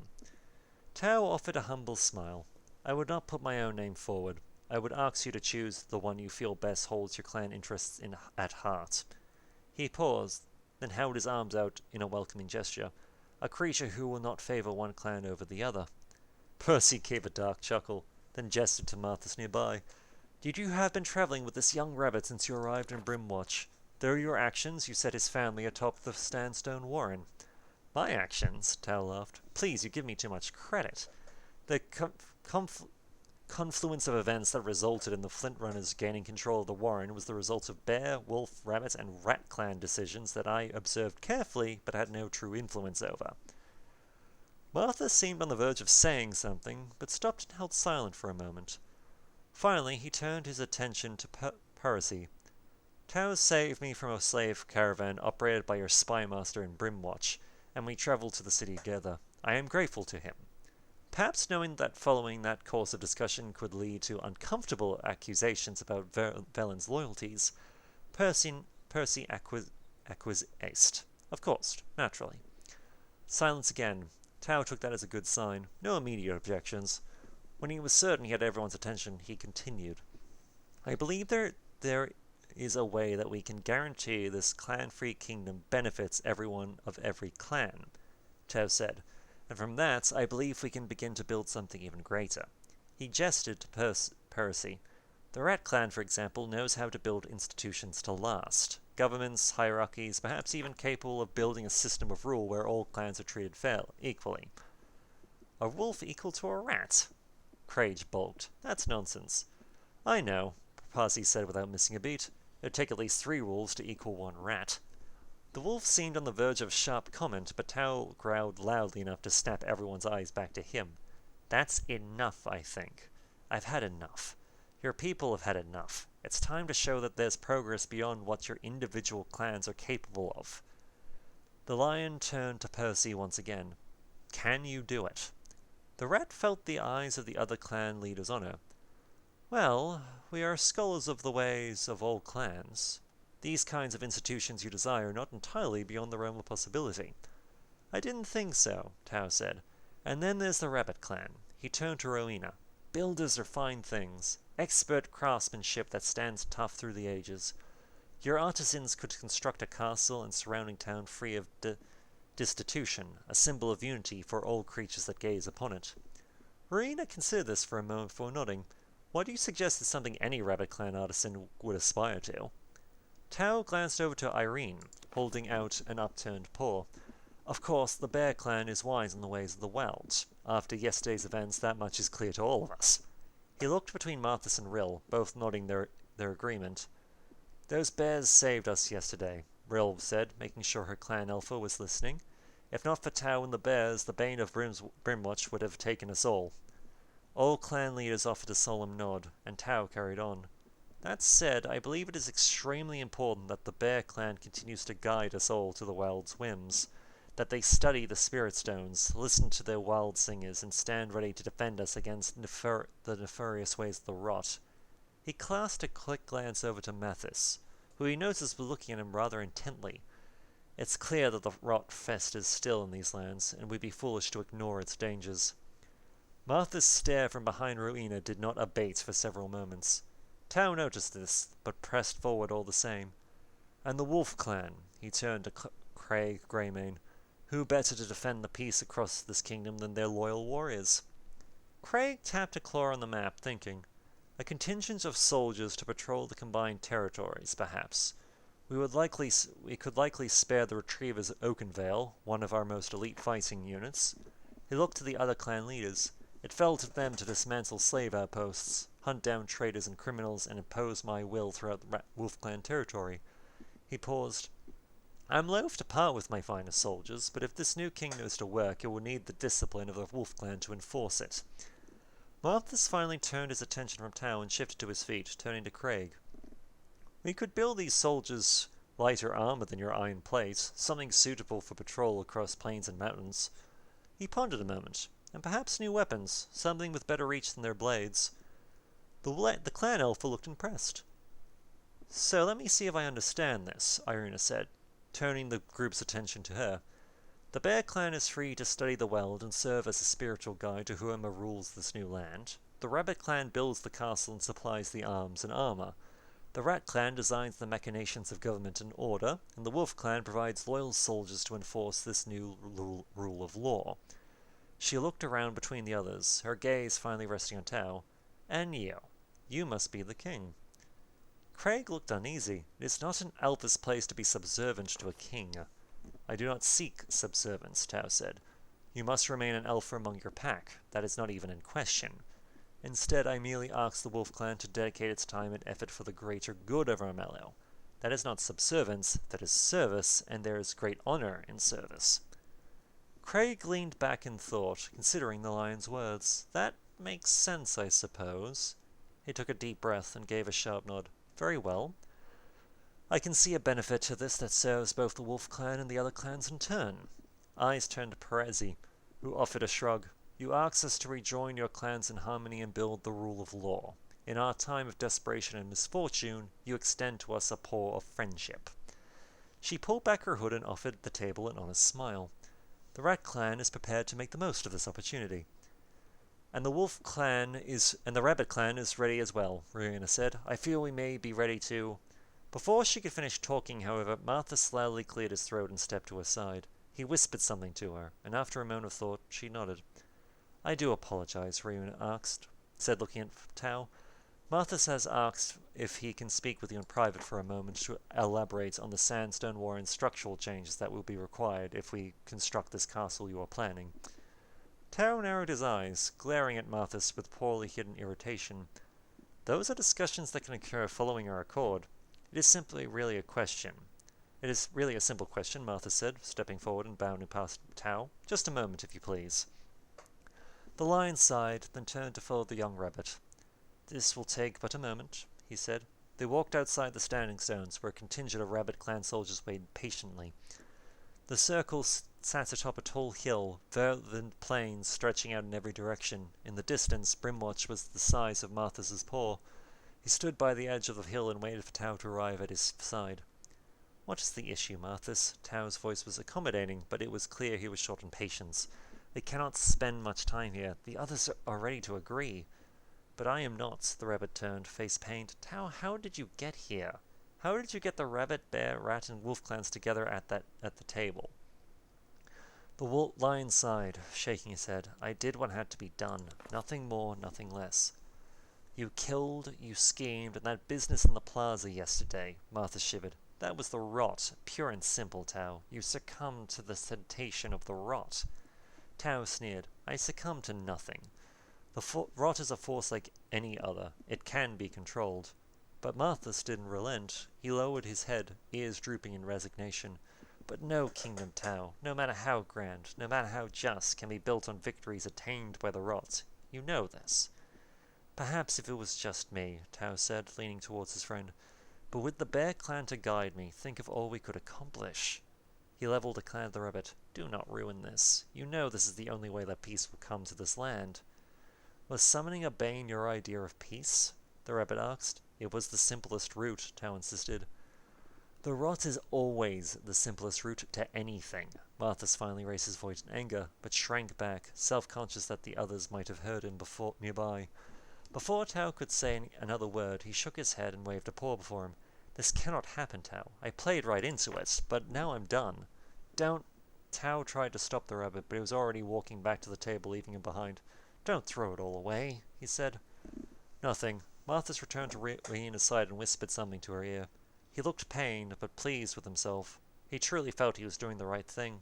Tao offered a humble smile. I would not put my own name forward. I would ask you to choose the one you feel best holds your clan interests at heart. He paused, then held his arms out in a welcoming gesture. A creature who will not favor one clan over the other. Percy gave a dark chuckle, then gestured to Marthas nearby. Did you have been traveling with this young rabbit since you arrived in Brimwatch? Through your actions, you set his family atop the Sandstone Warren. My actions? Tao laughed. Please, you give me too much credit. The confluence of events that resulted in the Flint Runners gaining control of the Warren was the result of bear, wolf, rabbit, and rat clan decisions that I observed carefully but had no true influence over. Martha seemed on the verge of saying something, but stopped and held silent for a moment. Finally, he turned his attention to Percy. Tao saved me from a slave caravan operated by your spymaster in Brimwatch, and we travelled to the city together. I am grateful to him. Perhaps knowing that following that course of discussion could lead to uncomfortable accusations about Velen's loyalties, Percy acquiesced. Of course, naturally. Silence again. Tao took that as a good sign. No immediate objections. When he was certain he had everyone's attention, he continued. I believe there is a way that we can guarantee this clan-free kingdom benefits everyone of every clan, Tao said. And from that, I believe we can begin to build something even greater. He gestured to Percy. The Rat Clan, for example, knows how to build institutions to last. Governments, hierarchies, perhaps even capable of building a system of rule where all clans are treated equally. A wolf equal to a rat? Craig balked. That's nonsense. I know, Percy said without missing a beat. It'd take at least 3 wolves to equal 1 rat. The wolf seemed on the verge of a sharp comment, but Tao growled loudly enough to snap everyone's eyes back to him. That's enough, I think. I've had enough. Your people have had enough. It's time to show that there's progress beyond what your individual clans are capable of. The lion turned to Percy once again. Can you do it? The rat felt the eyes of the other clan leaders on her. Well, we are scholars of the ways of all clans. These kinds of institutions you desire are not entirely beyond the realm of possibility. I didn't think so, Tao said. And then there's the Rabbit Clan. He turned to Rowena. Builders are fine things. Expert craftsmanship that stands tough through the ages. Your artisans could construct a castle and surrounding town free of destitution, a symbol of unity for all creatures that gaze upon it. Rowena considered this for a moment before nodding. Why do you suggest it's something any Rabbit Clan artisan would aspire to? Tao glanced over to Irene, holding out an upturned paw. Of course, the Bear Clan is wise in the ways of the world. After yesterday's events, that much is clear to all of us. He looked between Marthas and Rill, both nodding their agreement. Those bears saved us yesterday, Rill said, making sure her clan alpha was listening. If not for Tao and the bears, the bane of Brimwatch would have taken us all. All clan leaders offered a solemn nod, and Tao carried on. That said, I believe it is extremely important that the Bear Clan continues to guide us all to the world's whims, that they study the Spirit Stones, listen to their wild singers, and stand ready to defend us against the nefarious ways of the rot. He cast a quick glance over to Mathis, who he noticed was looking at him rather intently. It's clear that the rot fest is still in these lands, and we'd be foolish to ignore its dangers. Martha's stare from behind Rowena did not abate for several moments. Tao noticed this, but pressed forward all the same. And the Wolf Clan, he turned to Craig Greymane. Who better to defend the peace across this kingdom than their loyal warriors? Craig tapped a claw on the map, thinking. A contingent of soldiers to patrol the combined territories, perhaps. We could likely spare the retrievers at Oakenvale, one of our most elite fighting units. He looked to the other clan leaders. It fell to them to dismantle slave outposts, hunt down traitors and criminals, and impose my will throughout the Wolf Clan territory. He paused. I'm loath to part with my finest soldiers, but if this new kingdom is to work, it will need the discipline of the Wolf Clan to enforce it. Malthus finally turned his attention from Tau and shifted to his feet, turning to Craig. We could build these soldiers lighter armor than your iron plate, something suitable for patrol across plains and mountains. He pondered a moment. And perhaps new weapons, something with better reach than their blades. The clan elf looked impressed. So let me see if I understand this, Irina said, turning the group's attention to her. The Bear Clan is free to study the world and serve as a spiritual guide to whoever rules this new land. The Rabbit Clan builds the castle and supplies the arms and armor. The Rat Clan designs the machinations of government and order, and the Wolf Clan provides loyal soldiers to enforce this new rule of law. She looked around between the others, her gaze finally resting on Tau. And you must be the king. Craig looked uneasy. It is not an elf's place to be subservient to a king. I do not seek subservience, Tau said. You must remain an elf among your pack. That is not even in question. Instead, I merely ask the Wolf Clan to dedicate its time and effort for the greater good of Armello. That is not subservience, that is service, and there is great honor in service. Craig leaned back in thought, considering the lion's words. That makes sense, I suppose. He took a deep breath and gave a sharp nod. Very well. I can see a benefit to this that serves both the Wolf Clan and the other clans in turn. Eyes turned to Perezi, who offered a shrug. You ask us to rejoin your clans in harmony and build the rule of law. In our time of desperation and misfortune, you extend to us a paw of friendship. She pulled back her hood and offered the table an honest smile. The Rat Clan is prepared to make the most of this opportunity. And the Rabbit Clan is ready as well, Rowena said. I feel we may be ready to... Before she could finish talking, however, Martha slowly cleared his throat and stepped to her side. He whispered something to her, and after a moment of thought, she nodded. I do apologize, Rowena said, looking at Tau. Martha has asked if he can speak with you in private for a moment to elaborate on the sandstone war and structural changes that will be required if we construct this castle you are planning. Tau narrowed his eyes, glaring at Marthas with poorly hidden irritation. Those are discussions that can occur following our accord. It is really a simple question, Martha said, stepping forward and bounding past Tau. Just a moment, if you please. The lion sighed, then turned to follow the young rabbit. This will take but a moment, he said. They walked outside the standing stones, where a contingent of Rabbit Clan soldiers waited patiently. The circle sat atop a tall hill, verdant plains stretching out in every direction. In the distance, Brimwatch was the size of Marthas's paw. He stood by the edge of the hill and waited for Tau to arrive at his side. What is the issue, Marthas? Tau's voice was accommodating, but it was clear he was short on patience. They cannot spend much time here. The others are ready to agree. But I am not, the rabbit turned, face pained. Tau, how did you get here? How did you get the rabbit, bear, rat, and wolf clans together at the table? The lion sighed, shaking his head. I did what had to be done. Nothing more, nothing less. You killed, you schemed, and that business in the plaza yesterday, Martha shivered. That was the rot, pure and simple, Tau. You succumbed to the temptation of the rot. Tau sneered. I succumbed to nothing. The rot is a force like any other. It can be controlled. But Marthas didn't relent. He lowered his head, ears drooping in resignation. But no kingdom, Tau, no matter how grand, no matter how just, can be built on victories attained by the rot. You know this. Perhaps if it was just me, Tau said, leaning towards his friend. But with the Bear Clan to guide me, think of all we could accomplish. He leveled a clan at the rabbit. Do not ruin this. You know this is the only way that peace will come to this land. Was summoning a bane your idea of peace? The rabbit asked. It was the simplest route, Tau insisted. The rot is always the simplest route to anything. Marthas finally raised his voice in anger, but shrank back, self-conscious that the others might have heard him nearby. Before Tau could say another word, he shook his head and waved a paw before him. This cannot happen, Tau. I played right into it, but now I'm done. Don't... Tao tried to stop the rabbit, but he was already walking back to the table, leaving him behind. "Don't throw it all away," he said. "Nothing." Marthas returned to Raina's side and whispered something to her ear. He looked pained, but pleased with himself. He truly felt he was doing the right thing.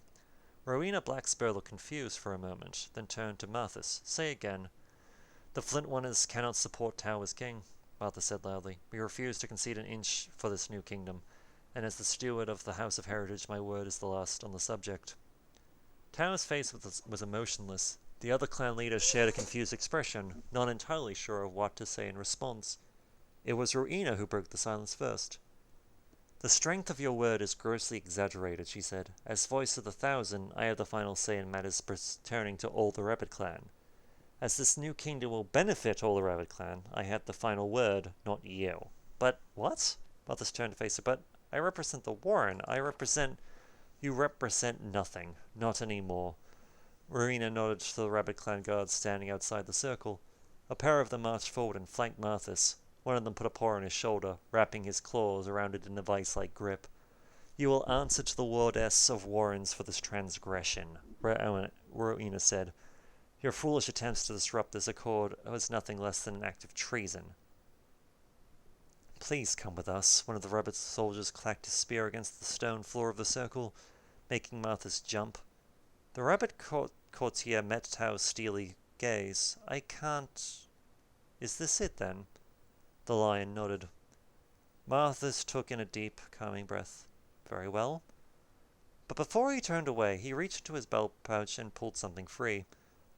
Rowena Blackspur looked confused for a moment, then turned to Marthas. "Say again." "The Flint Oneers cannot support Tao as king," Martha said loudly. "We refuse to concede an inch for this new kingdom, and as the steward of the House of Heritage, my word is the last on the subject." Tao's face was emotionless. The other clan leaders shared a confused expression, not entirely sure of what to say in response. It was Rowena who broke the silence first. "The strength of your word is grossly exaggerated," she said. "As voice of the Thousand, I have the final say in matters pertaining to all the Rabbit clan. As this new kingdom will benefit all the Rabbit clan, I had the final word, not you." "But what?" Marthas turned to face her. "But I represent the Warren. You represent nothing. Not anymore." Rowena nodded to the Rabbit clan guards standing outside the circle. A pair of them marched forward and flanked Marthas. One of them put a paw on his shoulder, wrapping his claws around it in a vice-like grip. "You will answer to the wardess of Warrens for this transgression," Rowena said. "Your foolish attempts to disrupt this accord was nothing less than an act of treason." "Please come with us." One of the rabbit soldiers clacked his spear against the stone floor of the circle, making Marthas jump. The rabbit courtier met Tao's steely gaze. "I can't... Is this it, then?" The lion nodded. Marthas took in a deep, calming breath. "Very well." But before he turned away, he reached into his belt pouch and pulled something free.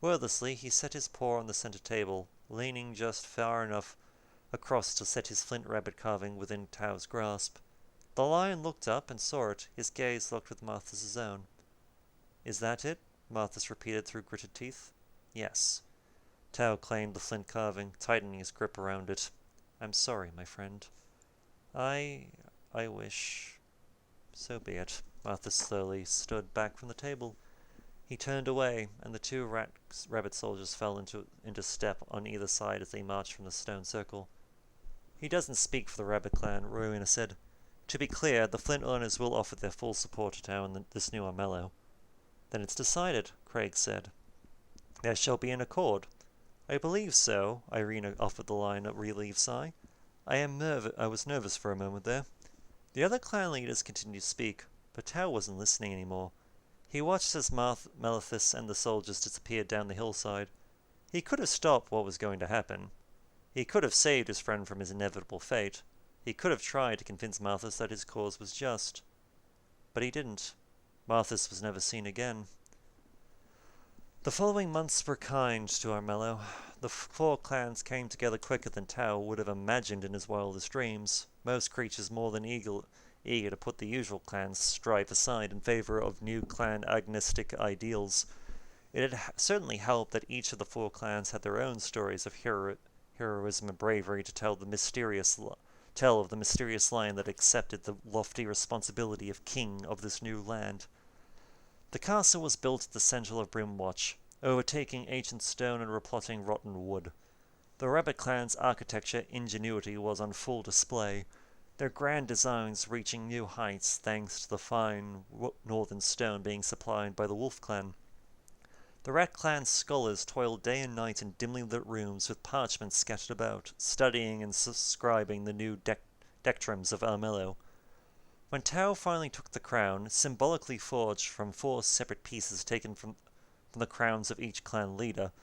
Wordlessly, he set his paw on the center table, leaning just far enough across to set his flint rabbit carving within Tao's grasp. The lion looked up and saw it. His gaze locked with Marthas's own. "Is that it?" Marthas repeated through gritted teeth. "Yes." Tao claimed the flint carving, tightening his grip around it. "I'm sorry, my friend. I wish... So be it." Marthas slowly stood back from the table. He turned away, and the two rabbit soldiers fell into step on either side as they marched from the stone circle. "He doesn't speak for the Rabbit clan," Rowena said. "To be clear, the Flint owners will offer their full support to Tao and this new Armello." "Then it's decided," Craig said. "There shall be an accord." "I believe so," Irina offered the lion a relieved sigh. I was nervous for a moment there." The other clan leaders continued to speak, but Tao wasn't listening anymore. He watched as Malithus and the soldiers disappeared down the hillside. He could have stopped what was going to happen. He could have saved his friend from his inevitable fate. He could have tried to convince Malithus that his cause was just. But he didn't. Malithus was never seen again. The following months were kind to Armello. The four clans came together quicker than Tao would have imagined in his wildest dreams, most creatures more than eager to put the usual clan's strife aside in favor of new clan-agnostic ideals. It had certainly helped that each of the four clans had their own stories of heroism and bravery to tell of the mysterious lion that accepted the lofty responsibility of king of this new land. The castle was built at the center of Brimwatch, overtaking ancient stone and replotting rotten wood. The Rabbit clan's architecture ingenuity was on full display, their grand designs reaching new heights thanks to the fine northern stone being supplied by the Wolf clan. The Rat clan's scholars toiled day and night in dimly lit rooms with parchments scattered about, studying and subscribing the new dectrums of Armello. When Tao finally took the crown, symbolically forged from 4 separate pieces taken from the crowns of each clan leader,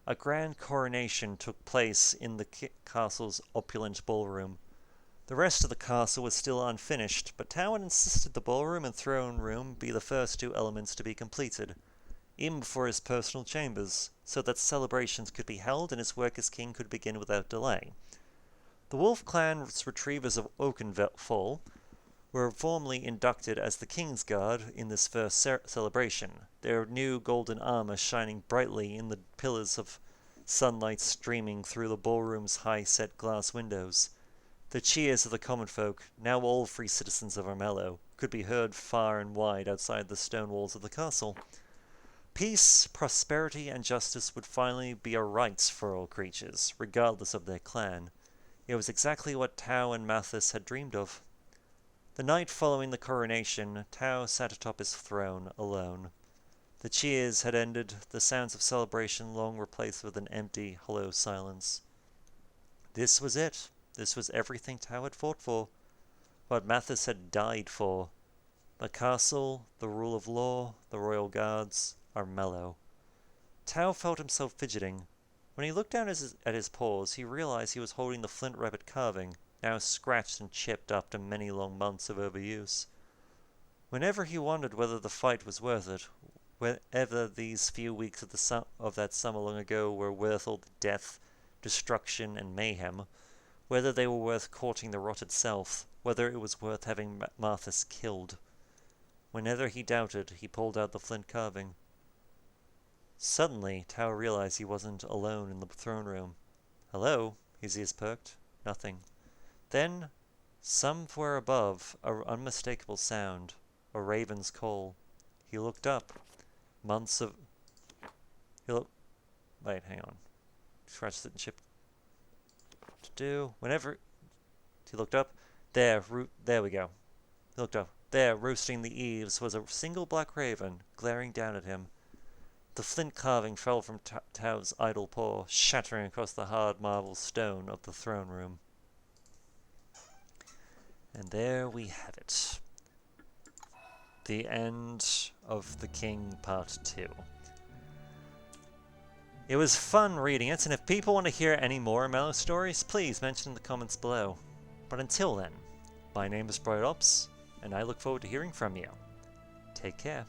a grand coronation took place in the castle's opulent ballroom. The rest of the castle was still unfinished, but Tao had insisted the ballroom and throne room be the first 2 elements to be completed, even before his personal chambers, so that celebrations could be held and his work as king could begin without delay. The Wolf clan's retrievers of Oakenfall were formally inducted as the King's Guard in this first celebration, their new golden armor shining brightly in the pillars of sunlight streaming through the ballroom's high-set glass windows. The cheers of the common folk, now all free citizens of Armello, could be heard far and wide outside the stone walls of the castle. Peace, prosperity, and justice would finally be a right for all creatures, regardless of their clan. It was exactly what Tao and Malthus had dreamed of. The night following the coronation, Tao sat atop his throne, alone. The cheers had ended, the sounds of celebration long replaced with an empty, hollow silence. This was it. This was everything Tao had fought for. What Mathis had died for. The castle, the rule of law, the royal guards, Armello. Tao felt himself fidgeting. When he looked down at his paws, he realized he was holding the flint rabbit carving, now scratched and chipped after many long months of overuse. Whenever he wondered whether the fight was worth it, whether these few weeks of that summer long ago were worth all the death, destruction, and mayhem, whether they were worth courting the rot itself, whether it was worth having Marthas killed. Whenever he doubted, he pulled out the flint carving. Suddenly, Tao realized he wasn't alone in the throne room. Hello? His ears perked. Nothing. Then, somewhere above, an unmistakable sound. A raven's call. He looked up. Wait, hang on. Scratch it and chip. To do. Whenever he looked up, there we go. He looked up. There, roosting the eaves, was a single black raven, glaring down at him. The flint carving fell from Tao's idle paw, shattering across the hard marble stone of the throne room. And there we have it. The end of The King Part 2. It was fun reading it, and if people want to hear any more Armello stories, please mention in the comments below. But until then, my name is Bright Ops, and I look forward to hearing from you. Take care.